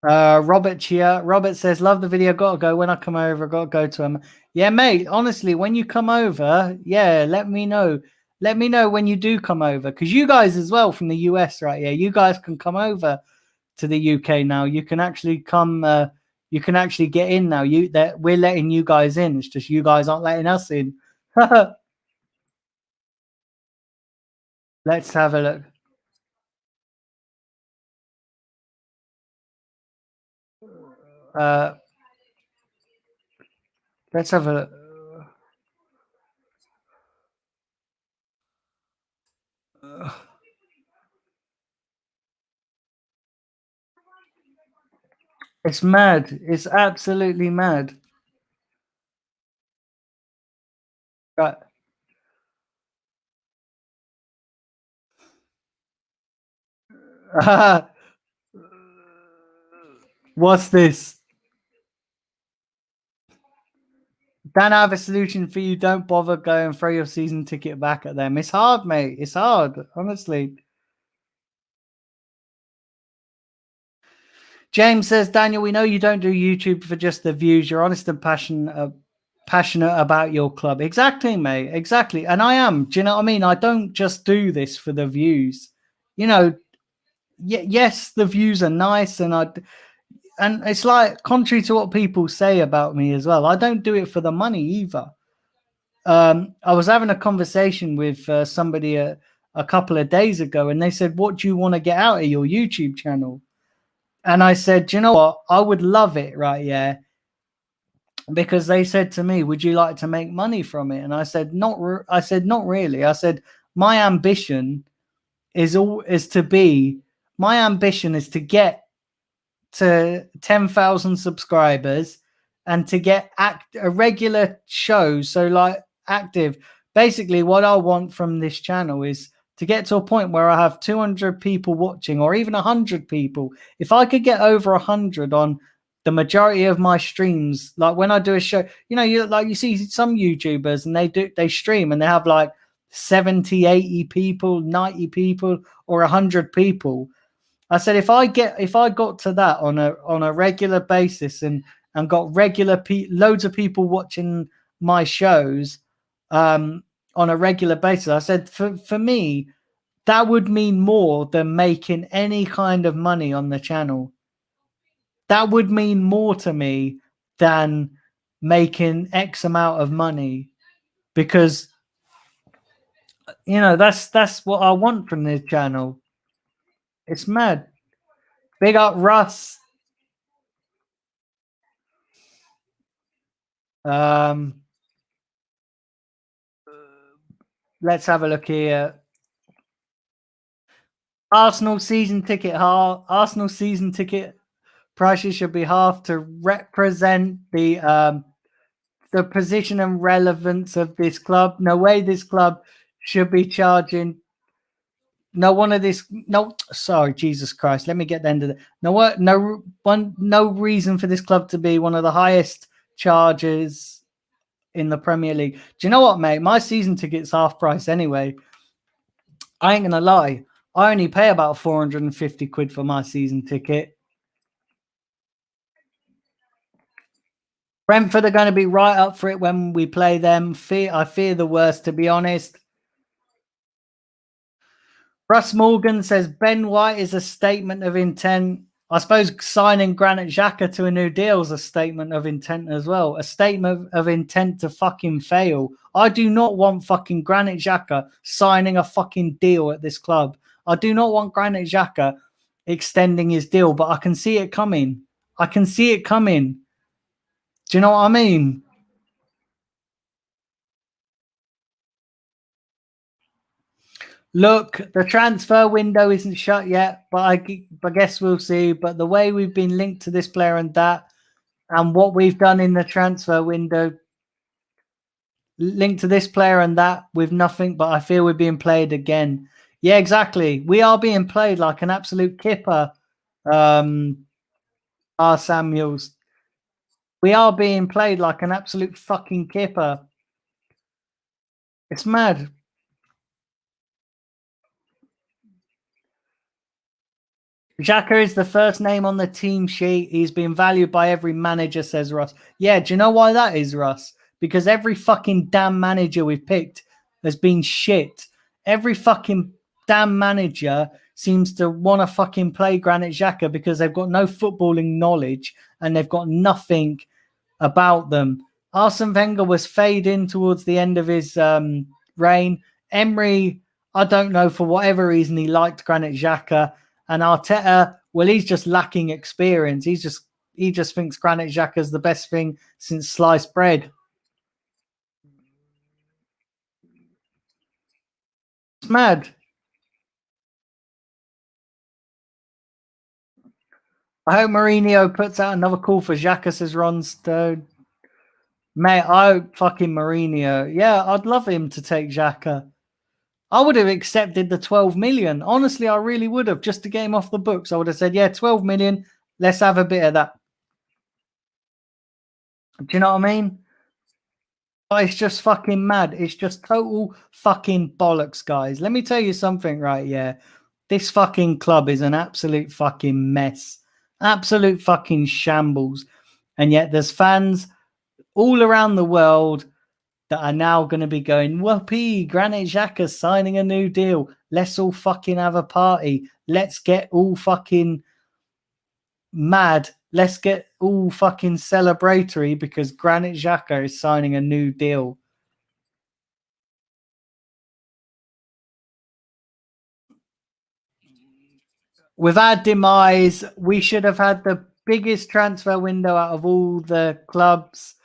Robert says, love the video, gotta go. When I come over, gotta go to him. Yeah, mate, honestly, when you come over, yeah, let me know. Let me know when you do come over, because you guys as well from the US, right? Yeah, you guys can come over to the UK now. You can actually come. You can actually get in now. We're letting you guys in. It's just you guys aren't letting us in. Let's have a look. Let's have a look. It's mad. It's absolutely mad. Right. What's this? Dan, I have a solution for you. Don't bother going throw your season ticket back at them. It's hard, mate. It's hard, honestly. James says, Daniel, we know you don't do YouTube for just the views. You're honest and passionate about your club. Exactly, mate. Exactly. And I am. Do you know what I mean? I don't just do this for the views. You know, yes, the views are nice, and it's like contrary to what people say about me as well. I don't do it for the money either. I was having a conversation with somebody a couple of days ago, and they said, "What do you want to get out of your YouTube channel?" And I said, "Do you know what? I would love it, right? Yeah." Because they said to me, "Would you like to make money from it?" And I said, "Not." I said, "Not really." I said, "My ambition is to be. My ambition is to get to 10,000 subscribers and to get a regular show. So like active. Basically, what I want from this channel is to get to a point where I have 200 people watching, or even 100 people. If I could get over 100 on the majority of my streams, like when I do a show, you see some YouTubers and they stream and they have like 70, 80 people, 90 people, or 100 people. I said if I got to that on a regular basis and got loads of people watching my shows on a regular basis, I said for me that would mean more than making any kind of money on the channel. That would mean more to me than making X amount of money, because that's what I want from this channel. It's mad. Big up Russ. Let's have a look here. Arsenal season ticket prices should be half to represent the position and relevance of this club. No way this club should be charging. Sorry, Jesus Christ. Let me get the end of it. No reason for this club to be one of the highest charges in the Premier League. Do you know what, mate? My season ticket's half price anyway. I ain't gonna lie. I only pay about 450 quid for my season ticket. Brentford are going to be right up for it when we play them. I fear the worst, to be honest. Russ Morgan says Ben White is a statement of intent. I suppose signing Granit Xhaka to a new deal is a statement of intent as well. A statement of intent to fucking fail. I do not want fucking Granit Xhaka signing a fucking deal at this club. I do not want Granit Xhaka extending his deal, but I can see it coming. I can see it coming. Do you know what I mean? Look, the transfer window isn't shut yet, but I guess we'll see. But the way we've been linked to this player and that, and what we've done in the transfer window, linked to this player and that with nothing, but I feel we're being played again. Yeah, exactly. We are being played like an absolute kipper. Samuels. We are being played like an absolute fucking kipper. It's mad. Xhaka is the first name on the team sheet. He's been valued by every manager, says Russ. Yeah, do you know why that is, Russ? Because every fucking damn manager we've picked has been shit. Every fucking damn manager seems to want to fucking play Granit Xhaka because they've got no footballing knowledge and they've got nothing about them. Arsene Wenger was fading towards the end of his reign. Emery, I don't know, for whatever reason, he liked Granit Xhaka. And Arteta, well, he's just lacking experience. He just thinks Granit Xhaka is the best thing since sliced bread. It's mad. I hope Mourinho puts out another call for Xhaka, says Ron Stone. Mate, I hope fucking Mourinho. Yeah, I'd love him to take Xhaka. I would have accepted the 12 million. Honestly, I really would have, just to get him off the books. I would have said, yeah, 12 million. Let's have a bit of that. Do you know what I mean? But it's just fucking mad. It's just total fucking bollocks, guys. Let me tell you something right here. This fucking club is an absolute fucking mess. Absolute fucking shambles. And yet there's fans all around the world that are now going to be going, whoopee, Granit Xhaka's signing a new deal. Let's all fucking have a party. Let's get all fucking mad. Let's get all fucking celebratory because Granit Xhaka is signing a new deal. With our demise, we should have had the biggest transfer window out of all the clubs.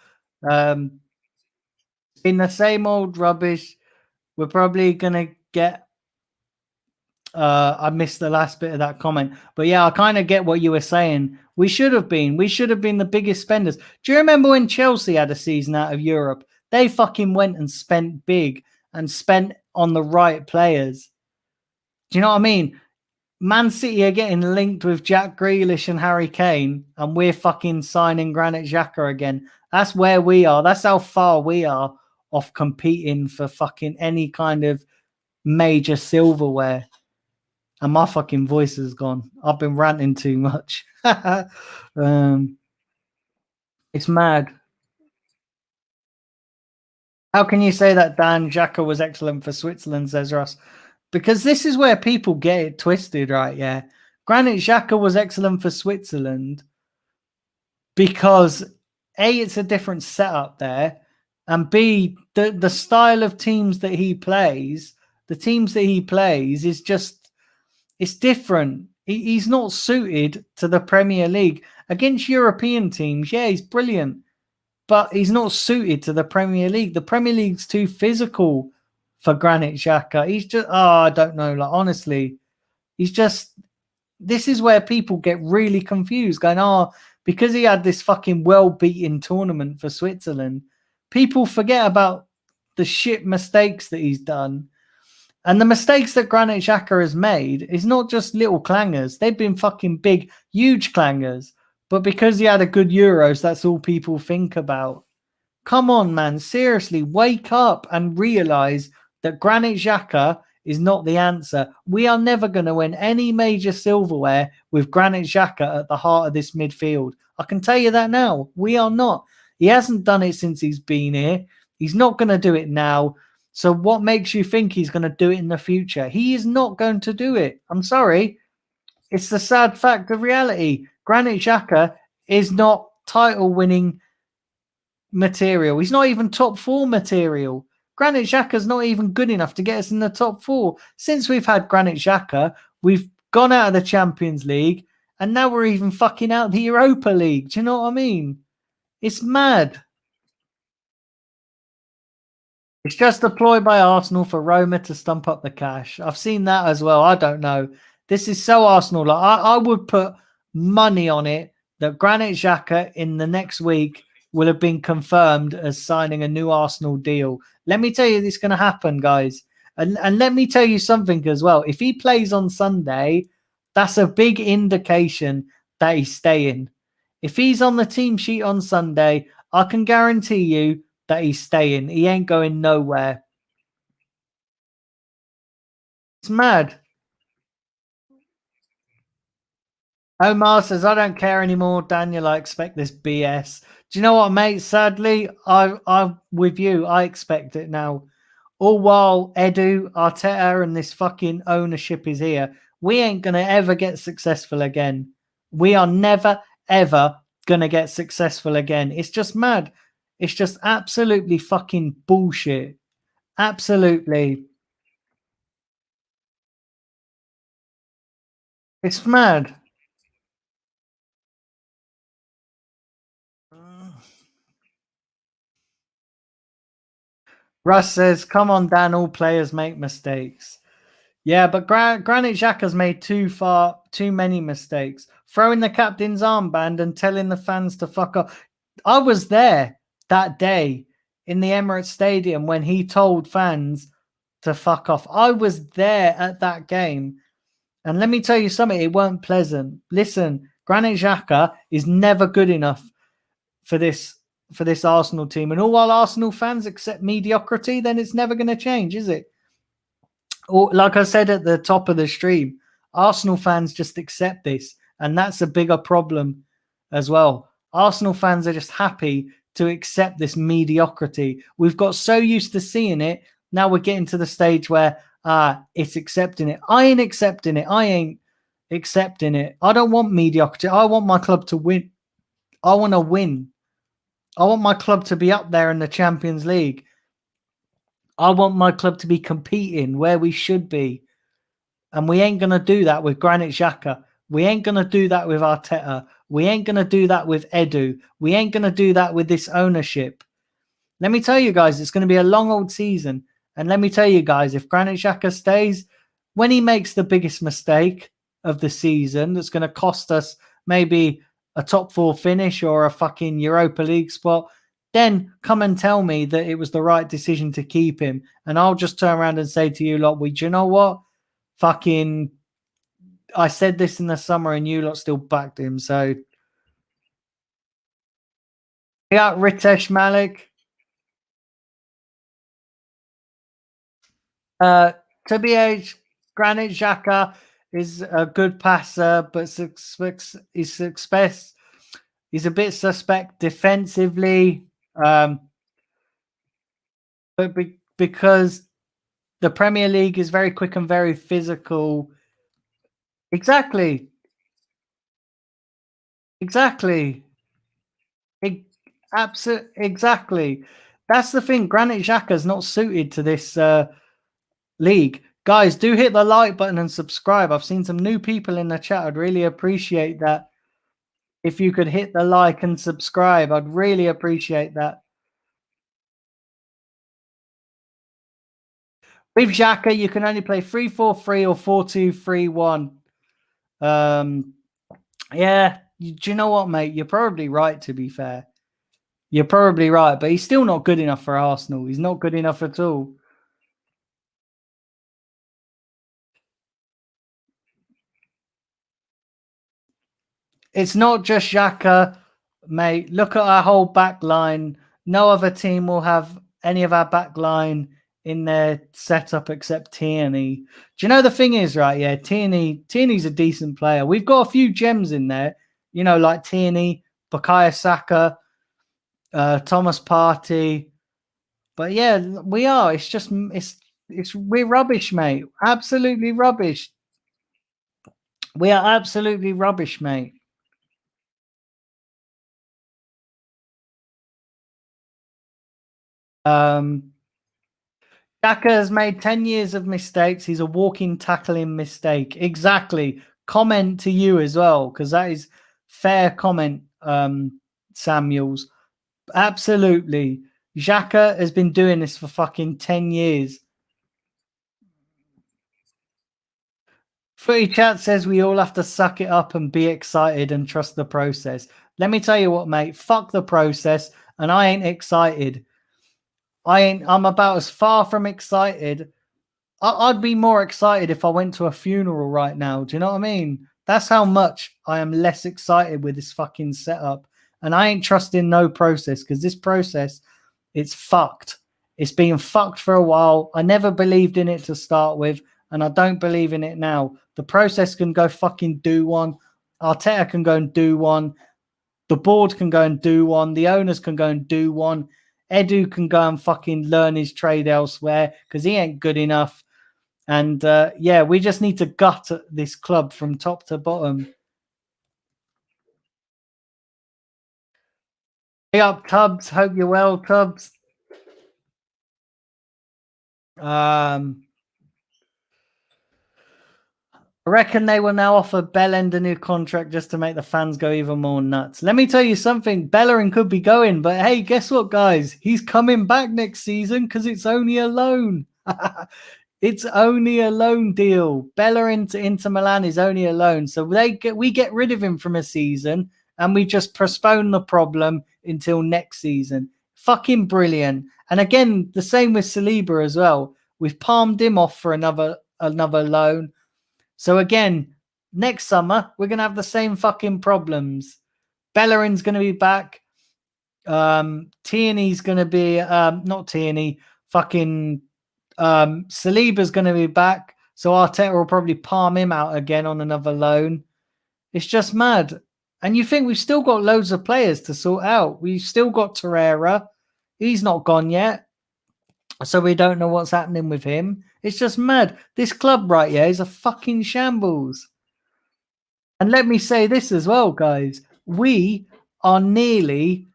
In the same old rubbish. We're probably going to get I missed the last bit of that comment, but yeah, I kind of get what you were saying. We should have been the biggest spenders. Do you remember when Chelsea had a season out of Europe? They fucking went and spent big and spent on the right players. Do you know what I mean? Man City are getting linked with Jack Grealish and Harry Kane, and we're fucking signing Granit Xhaka again. That's where we are. That's how far we are off competing for fucking any kind of major silverware. And my fucking voice is gone. I've been ranting too much. It's mad. How can you say that Dan Xhaka was excellent for Switzerland, says Ross? Because this is where people get it twisted, right? Yeah. Granit Xhaka was excellent for Switzerland because A, it's a different setup there, and B, the style of teams that he plays, is just, it's different. He's not suited to the Premier League. Against European teams, yeah, he's brilliant, but he's not suited to the Premier League. The Premier League's too physical for Granit Xhaka. He's just, I don't know. Like, honestly, he's just, this is where people get really confused, going, because he had this fucking well-beaten tournament for Switzerland, people forget about the shit mistakes that he's done. And the mistakes that Granit Xhaka has made is not just little clangers. They've been fucking big, huge clangers. But because he had a good Euros, that's all people think about. Come on, man. Seriously, wake up and realize that Granit Xhaka is not the answer. We are never going to win any major silverware with Granit Xhaka at the heart of this midfield. I can tell you that now. We are not. He hasn't done it since he's been here. He's not going to do it now. So what makes you think he's going to do it in the future? He is not going to do it. I'm sorry. It's the sad fact of reality. Granit Xhaka is not title-winning material. He's not even top four material. Granit Xhaka's not even good enough to get us in the top four. Since we've had Granit Xhaka, we've gone out of the Champions League, and now we're even fucking out of the Europa League. Do you know what I mean? It's mad. It's just a ploy by Arsenal for Roma to stump up the cash. I've seen that as well. I don't know. This is so Arsenal. Like, I would put money on it that Granit Xhaka in the next week will have been confirmed as signing a new Arsenal deal. Let me tell you, this is going to happen, guys. And let me tell you something as well. If he plays on Sunday, that's a big indication that he's staying. If he's on the team sheet on Sunday, I can guarantee you that he's staying. He ain't going nowhere. It's mad. Omar says, I don't care anymore, Daniel. I expect this BS. Do you know what, mate? Sadly, I'm with you. I expect it now. All while Edu, Arteta, and this fucking ownership is here, we ain't going to ever get successful again. We are never, ever going to get successful again. It's just mad. It's just absolutely fucking bullshit. Absolutely. It's mad. Russ says, come on, Dan, all players make mistakes. Yeah, but Granit Xhaka's made too many mistakes. Throwing the captain's armband and telling the fans to fuck off. I was there that day in the Emirates Stadium when he told fans to fuck off. I was there at that game. And let me tell you something, it weren't pleasant. Listen, Granit Xhaka is never good enough for this Arsenal team. And all while Arsenal fans accept mediocrity, then it's never going to change, is it? Or, like I said at the top of the stream, Arsenal fans just accept this, and that's a bigger problem as well. Arsenal fans are just happy to accept this mediocrity. We've got so used to seeing it. Now we're getting to the stage where it's accepting it. I ain't accepting it. I ain't accepting it. I don't want mediocrity. I want my club to win. I want to win. I want my club to be up there in the Champions League. I want my club to be competing where we should be. And we ain't going to do that with Granit Xhaka. We ain't going to do that with Arteta. We ain't going to do that with Edu. We ain't going to do that with this ownership. Let me tell you guys, it's going to be a long old season. And let me tell you guys, if Granit Xhaka stays, when he makes the biggest mistake of the season that's going to cost us maybe a top 4 finish or a fucking Europa League spot, then come and tell me that it was the right decision to keep him. And I'll just turn around and say to you lot, well, do you know what? Fucking, I said this in the summer and you lot still backed him. So, yeah, Ritesh Malik. To be age, Granit Xhaka is a good passer, but he's a bit suspect defensively. But because the Premier League is very quick and very physical. Exactly. Exactly. Exactly. That's the thing. Granit Xhaka is not suited to this league. Guys, do hit the like button and subscribe. I've seen some new people in the chat. I'd really appreciate that. If you could hit the like and subscribe, I'd really appreciate that. With Xhaka, you can only play 3-4-3 or 4-2-3-1. Yeah, do you know what, mate? You're probably right, to be fair. You're probably right, but he's still not good enough for Arsenal. He's not good enough at all. It's not just Xhaka, mate. Look at our whole back line. No other team will have any of our back line in their setup except Tierney. Do you know the thing is, right? Yeah, Tierney's a decent player. We've got a few gems in there, you know, like Tierney, Bukayo Saka, Thomas Partey. But yeah, we are. It's just we're rubbish, mate. Absolutely rubbish. We are absolutely rubbish, mate. Xhaka has made 10 years of mistakes. He's a walking, tackling mistake. Exactly. Comment to you as well, because that is fair comment, Samuels. Absolutely. Xhaka has been doing this for fucking 10 years. Footy Chat says we all have to suck it up and be excited and trust the process. Let me tell you what, mate. Fuck the process, and I ain't excited. I'm about as far from excited. I'd be more excited if I went to a funeral right now. Do you know what I mean? That's how much I am less excited with this fucking setup. And I ain't trusting no process because this process, it's fucked. It's been fucked for a while. I never believed in it to start with, and I don't believe in it now. The process can go fucking do one. Arteta can go and do one. The board can go and do one. The owners can go and do one. Edu can go and fucking learn his trade elsewhere because he ain't good enough. And yeah, we just need to gut this club from top to bottom. Hey up, Tubbs. Hope you're well, Tubbs. I reckon they will now offer Bellend a new contract just to make the fans go even more nuts. Let me tell you something. Bellerin could be going, but hey, guess what, guys? He's coming back next season because it's only a loan. It's only a loan deal. Bellerin to Inter Milan is only a loan. So we get rid of him from a season and we just postpone the problem until next season. Fucking brilliant. And again, the same with Saliba as well. We've palmed him off for another loan. So again, next summer, we're going to have the same fucking problems. Bellerin's going to be back. Tierney's going to be, not Tierney, fucking Saliba's going to be back. So Arteta will probably palm him out again on another loan. It's just mad. And you think we've still got loads of players to sort out. We've still got Torreira. He's not gone yet. So we don't know what's happening with him. It's just mad. This club right here is a fucking shambles. And let me say this as well, guys. We are nearly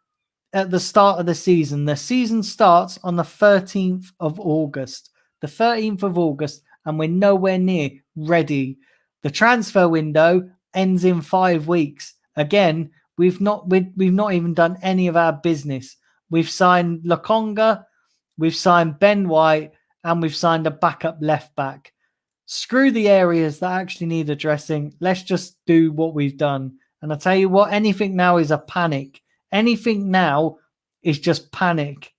at the start of the season. The season starts on the 13th of August. The 13th of August, and we're nowhere near ready. The transfer window ends in 5 weeks. Again, we've not even done any of our business. We've signed Lokonga, we've signed Ben White, and we've signed a backup left back. Screw the areas that actually need addressing. Let's just do what we've done. And I tell you what, anything now is a panic. Anything now is just panic.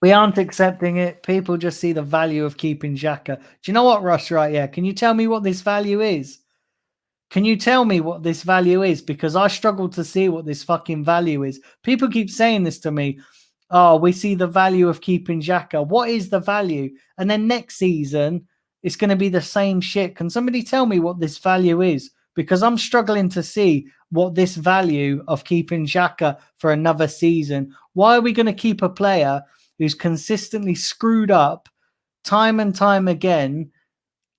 We aren't accepting it. People just see the value of keeping Xhaka. Do you know what, Russ, right? Yeah. Can you tell me what this value is? Can you tell me what this value is? Because I struggle to see what this fucking value is. People keep saying this to me. Oh, we see the value of keeping Xhaka. What is the value? And then next season, it's going to be the same shit. Can somebody tell me what this value is? Because I'm struggling to see what this value of keeping Xhaka for another season. Why are we going to keep a player who's consistently screwed up time and time again?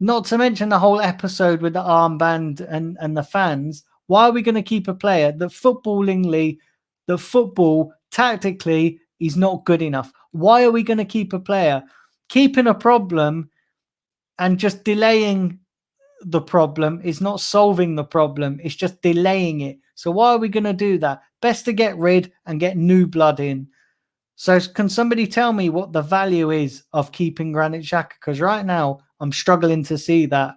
Not to mention the whole episode with the armband and the fans. Why are we going to keep a player that footballingly, the football tactically is not good enough? Why are we going to keep a player? Keeping a problem and just delaying the problem is not solving the problem. It's just delaying it. So why are we going to do that? Best to get rid and get new blood in. So can somebody tell me what the value is of keeping Granit Xhaka? Because right now I'm struggling to see that.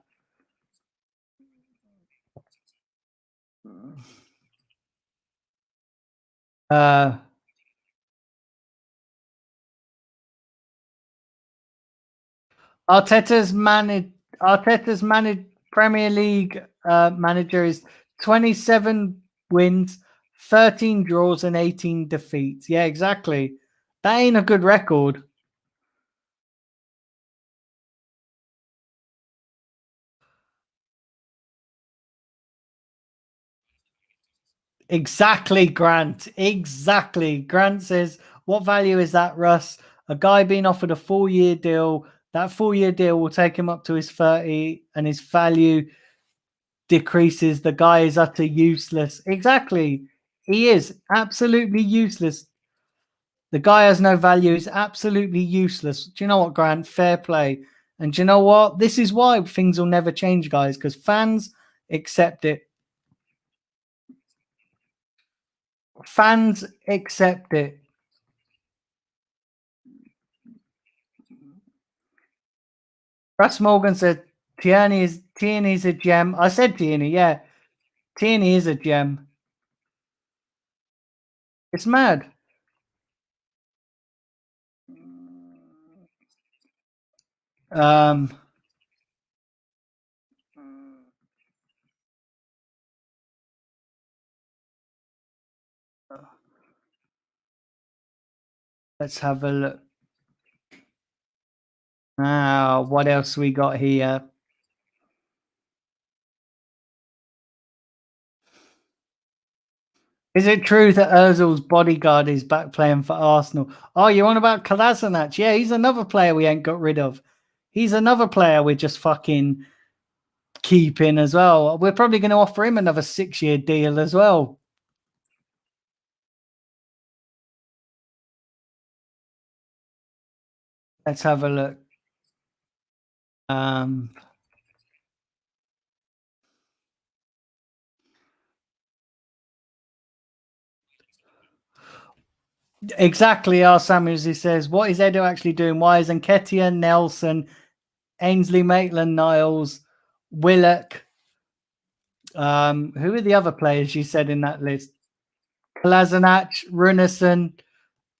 Arteta's managed Premier League manager is 27 wins, 13 draws, and 18 defeats. Yeah, exactly. That ain't a good record. Exactly, Grant. Exactly. Grant says, what value is that, Russ? A guy being offered a 4-year deal. That 4-year deal will take him up to his 30, and his value decreases. The guy is utter useless. Exactly. He is absolutely useless. The guy has no value. He's absolutely useless. Do you know what, Grant? Fair play. And do you know what? This is why things will never change, guys, because fans accept it. Fans accept it. Russ Morgan said Tierney's a gem. I said Tierney, yeah. Tierney is a gem. It's mad. Um, let's have a look. Now, what else we got here? Is it true that Ozil's bodyguard is back playing for Arsenal? Oh, you're on about Kolasinac? Yeah, he's another player we ain't got rid of. He's another player we're just fucking keeping as well. We're probably going to offer him another 6-year deal as well. Let's have a look. Exactly, R. Samuels. He says, what is Edo actually doing? Why is Nketiah, Nelson, Ainsley Maitland-Niles, Willock? Who are the other players you said in that list? Kolasinac, Runason,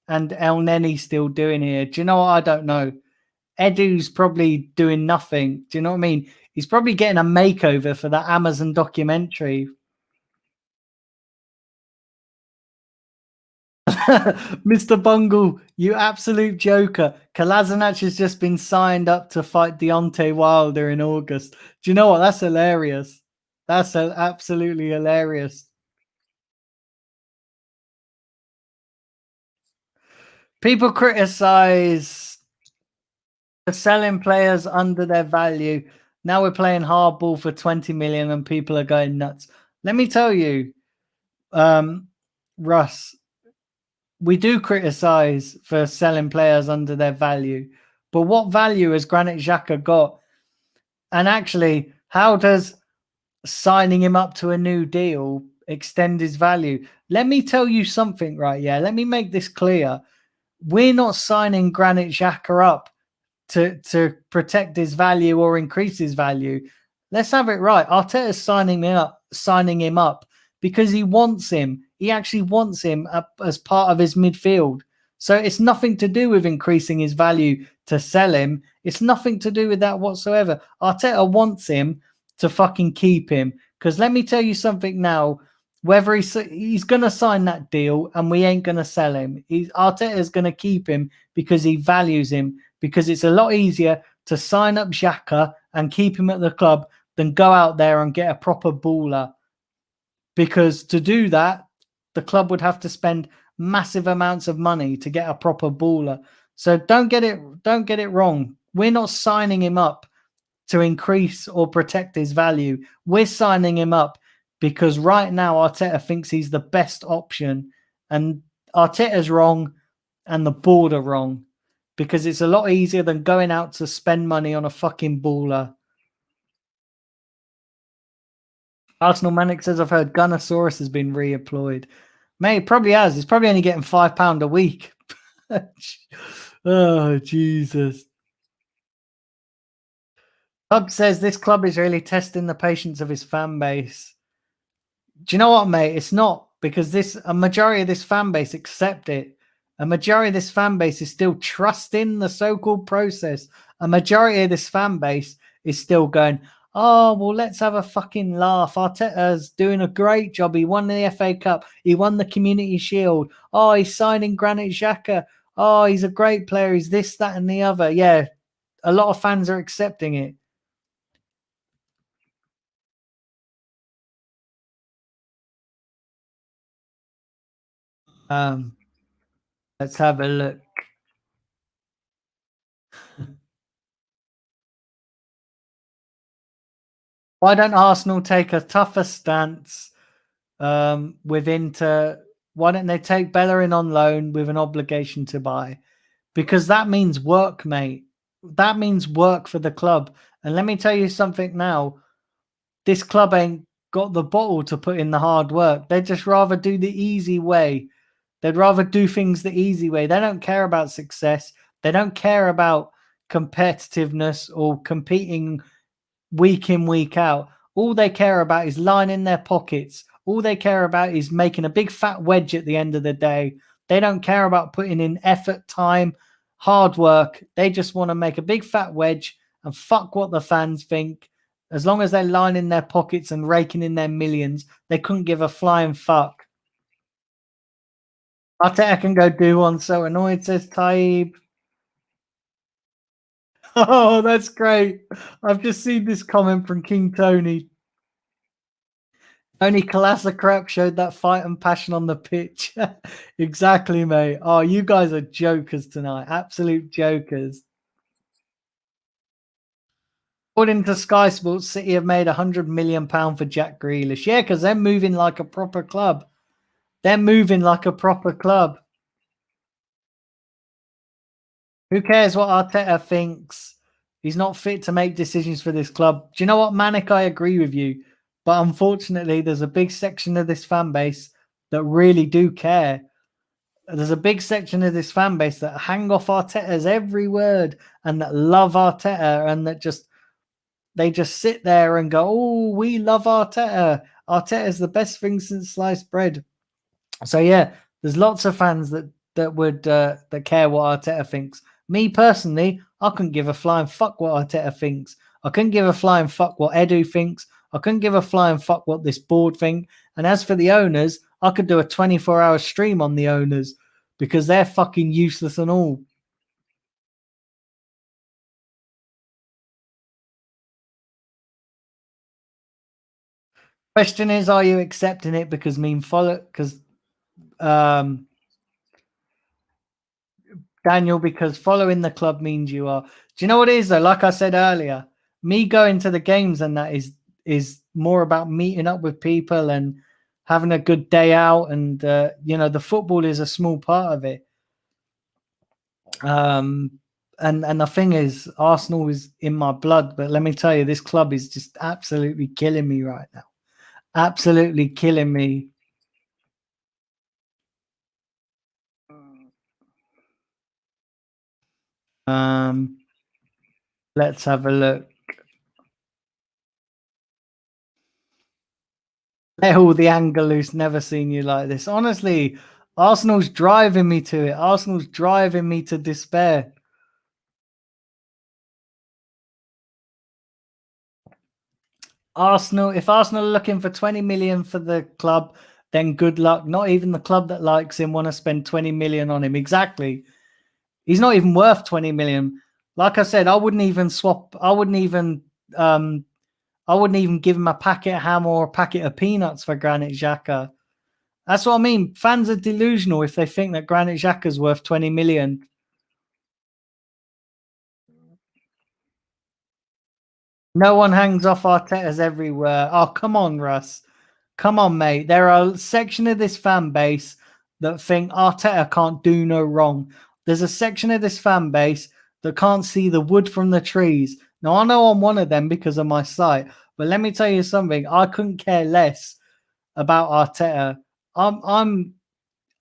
and El Neni still doing here? Do you know what? I don't know. Edu's probably doing nothing. Do you know what I mean? He's probably getting a makeover for that Amazon documentary. Mr. Bungle, you absolute joker. Kolasinac has just been signed up to fight Deontay Wilder in August. Do you know what? That's hilarious. That's absolutely hilarious. People criticize for selling players under their value. Now we're playing hardball for 20 million and people are going nuts. Let me tell you, Russ, we do criticize for selling players under their value, but what value has Granit Xhaka got? And actually, how does signing him up to a new deal extend his value? Let me tell you something, right? Yeah, let me make this clear. We're not signing Granit Xhaka up to protect his value or increase his value. Let's have it right. Arteta's signing him up because he wants him. He actually wants him as part of his midfield. So it's nothing to do with increasing his value to sell him. It's nothing to do with that whatsoever. Arteta wants him to fucking keep him. Because let me tell you something now. Whether he's going to sign that deal and we ain't going to sell him. Arteta's going to keep him because he values him. Because it's a lot easier to sign up Xhaka and keep him at the club than go out there and get a proper baller. Because to do that, the club would have to spend massive amounts of money to get a proper baller. So don't get it wrong. We're not signing him up to increase or protect his value. We're signing him up because right now Arteta thinks he's the best option, and Arteta's wrong and the board are wrong because it's a lot easier than going out to spend money on a fucking baller. Arsenal Manic says, I've heard Gunnosaurus has been reemployed. Mate, probably has. He's probably only getting £5 a week. Oh, Jesus. Club says this club is really testing the patience of his fan base. Do you know what, mate? It's not, because a majority of this fan base accept it. A majority of this fan base is still trusting the so-called process. A majority of this fan base is still going, oh, well, let's have a fucking laugh. Arteta's doing a great job. He won the FA Cup. He won the Community Shield. Oh, he's signing Granit Xhaka. Oh, he's a great player. He's this, that, and the other. Yeah, a lot of fans are accepting it. Let's have a look. Why don't Arsenal take a tougher stance with Inter? Why don't they take Bellerin on loan with an obligation to buy? Because that means work, mate. That means work for the club. And let me tell you something now. This club ain't got the bottle to put in the hard work. They'd just rather do the easy way. They'd rather do things the easy way. They don't care about success. They don't care about competitiveness or competing week in, week out. All they care about is lining their pockets. All they care about is making a big fat wedge at the end of the day. They don't care about putting in effort, time, hard work. They just want to make a big fat wedge and fuck what the fans think. As long as they're lining their pockets and raking in their millions, they couldn't give a flying fuck. Arteta can go do one. So annoyed, says Taib. Oh, that's great. I've just seen this comment from King Tony. Only Kalasa Crap showed that fight and passion on the pitch. Exactly, mate. Oh, you guys are jokers tonight. Absolute jokers. According to Sky Sports, City have made £100 million for Jack Grealish. Yeah, because they're moving like a proper club. They're moving like a proper club. Who cares what Arteta thinks? He's not fit to make decisions for this club. Do you know what, Manic? I agree with you. But unfortunately, there's a big section of this fan base that really do care. There's a big section of this fan base that hang off Arteta's every word and that love Arteta and that they just sit there and go, oh, we love Arteta. Arteta is the best thing since sliced bread. So yeah, there's lots of fans that care what Arteta thinks. Me personally, I couldn't give a flying fuck what Arteta thinks. I couldn't give a flying fuck what Edu thinks. I couldn't give a flying fuck what this board think. And as for the owners, I could do a 24-hour stream on the owners because they're fucking useless and all. Question is, are you accepting it because Daniel, because following the club means you are. Do you know what it is though? Like I said earlier, me going to the games and that is more about meeting up with people and having a good day out, and the football is a small part of it. And the thing is, Arsenal is in my blood, but let me tell you, this club is just absolutely killing me right now. Absolutely killing me. Let's have a look. Hell, the anger loose. Never seen you like this. Honestly, Arsenal's driving me to it. Arsenal's driving me to despair. If Arsenal are looking for 20 million for the club, then good luck. Not even the club that likes him want to spend 20 million on him. Exactly. He's not even worth 20 million. Like I said, I wouldn't even give him a packet of ham or a packet of peanuts for Granit Xhaka. That's what I mean. Fans are delusional if they think that Granit Xhaka's worth 20 million. No one hangs off Arteta's everywhere. Oh, come on, Russ. Come on, mate. There are a section of this fan base that think Arteta can't do no wrong. There's a section of this fan base that can't see the wood from the trees. Now, I know I'm one of them because of my site, but let me tell you something. I couldn't care less about Arteta. I'm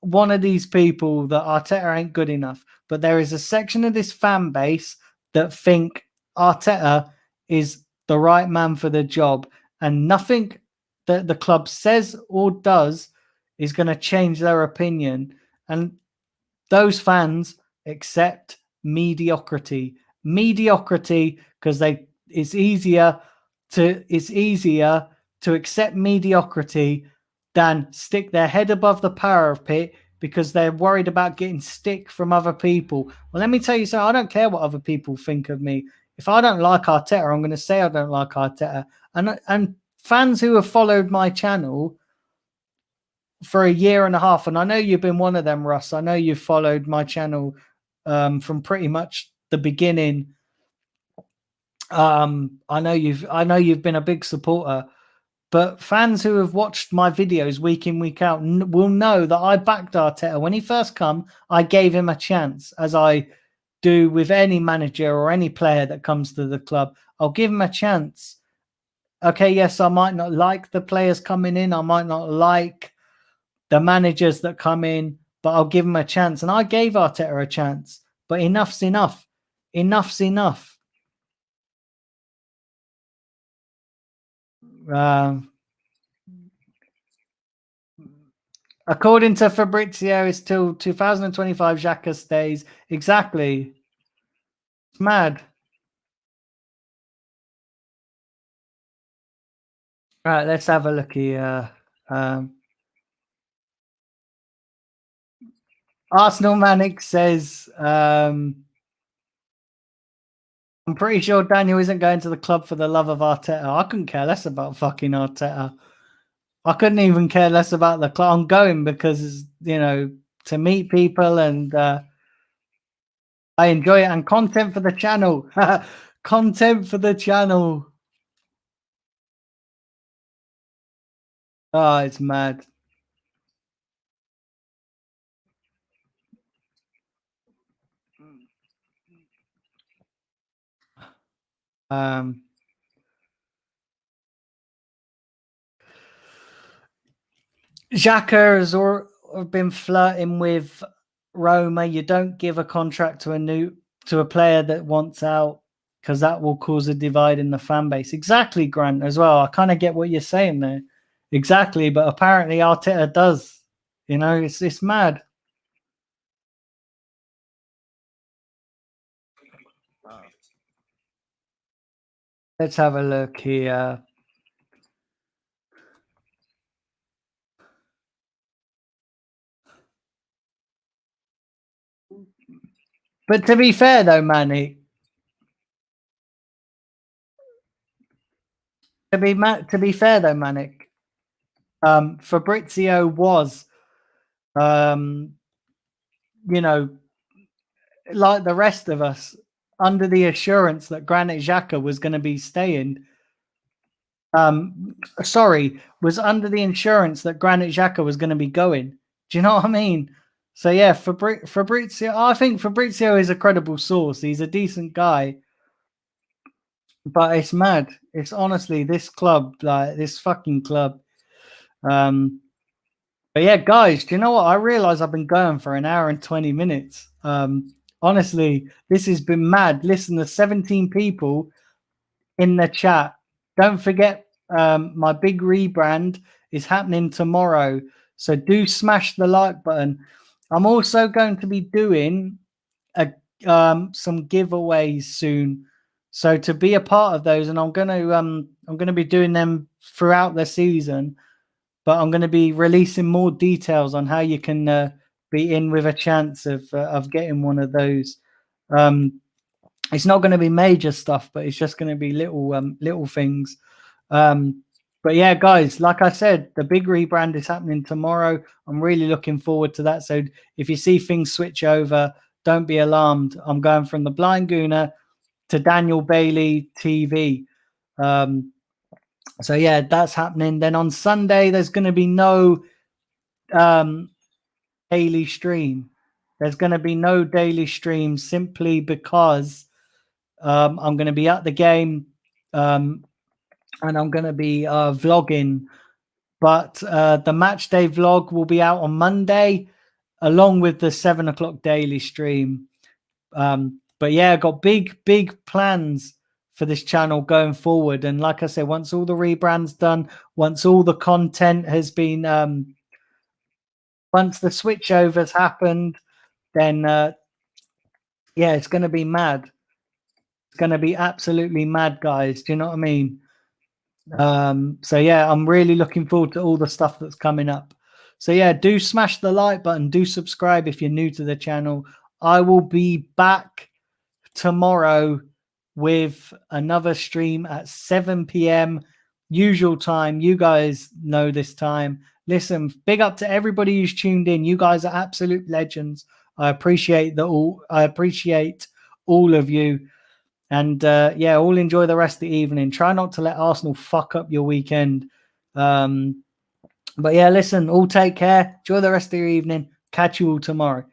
one of these people that Arteta ain't good enough, but there is a section of this fan base that think Arteta is the right man for the job, and nothing that the club says or does is going to change their opinion. And those fans accept mediocrity because it's easier to accept mediocrity than stick their head above the parapet because they're worried about getting stick from other people. Well, let me tell you something. I don't care what other people think of me. If I don't like Arteta, I'm going to say I don't like Arteta. And fans who have followed my channel for a year and a half, and I know you've been one of them, Russ. I know you've followed my channel from pretty much the beginning. I know you've been a big supporter. But fans who have watched my videos week in, week out will know that I backed Arteta. When he first come, I gave him a chance, as I do with any manager or any player that comes to the club. I'll give him a chance. Okay, yes, I might not like the players coming in. I might not like the managers that come in, but I'll give him a chance. And I gave Arteta a chance. But enough's enough. Enough's enough. According to Fabrizio, it's till 2025 Xhaka stays. Exactly. It's mad. right, let's have a look here. Arsenal Manic says, I'm pretty sure Daniel isn't going to the club for the love of Arteta. I couldn't care less about fucking Arteta. I couldn't even care less about the club. I'm going because, to meet people and I enjoy it, and content for the channel. Content for the channel. Oh, it's mad. Xhaka has been flirting with Roma. You don't give a contract to a player that wants out, because that will cause a divide in the fan base. Exactly, Grant, as well. I kind of get what you're saying there. Exactly, but apparently Arteta does. It's mad. Let's have a look here. But to be fair, though, Manny, to be fair, though, Manic, Fabrizio was, like the rest of us, under the assurance that Granit Xhaka was going to be staying. Was under the insurance that Granit Xhaka was going to be going. Do you know what I mean? So yeah, Fabrizio. I think Fabrizio is a credible source. He's a decent guy, but it's mad. It's honestly this club, like this fucking club. But yeah, guys, do you know what? I realize I've been going for an hour and 20 minutes. Honestly, this has been mad. Listen, there's 17 people in the chat. Don't forget, my big rebrand is happening tomorrow. So do smash the like button. I'm also going to be doing some giveaways soon. So to be a part of those, and I'm going to be doing them throughout the season, but I'm going to be releasing more details on how you can be in with a chance of getting one of those. It's not going to be major stuff, but it's just going to be little things. But yeah, guys, like I said, the big rebrand is happening tomorrow. I'm really looking forward to that. So if you see things switch over, don't be alarmed. I'm going from the Blind Gooner to Daniel Bailey TV. So yeah, that's happening. Then on Sunday, there's going to be no daily stream. There's going to be no daily stream simply because I'm going to be at the game and I'm going to be vlogging. But the match day vlog will be out on Monday, along with the 7 o'clock daily stream. But yeah, I got big plans for this channel going forward. And like I said, once all the rebrand's done, once all the content has been, once the switchovers happened, then yeah, it's going to be mad. It's going to be absolutely mad, guys. Do you know what I mean? So yeah, I'm really looking forward to all the stuff that's coming up. So yeah, do smash the like button, do subscribe if you're new to the channel. I will be back tomorrow with another stream at 7 p.m. usual time. You guys know this time. Listen, big up to everybody who's tuned in. You guys are absolute legends. I appreciate all of you. And yeah, all enjoy the rest of the evening. Try not to let Arsenal fuck up your weekend. But yeah, listen, all take care. Enjoy the rest of your evening. Catch you all tomorrow.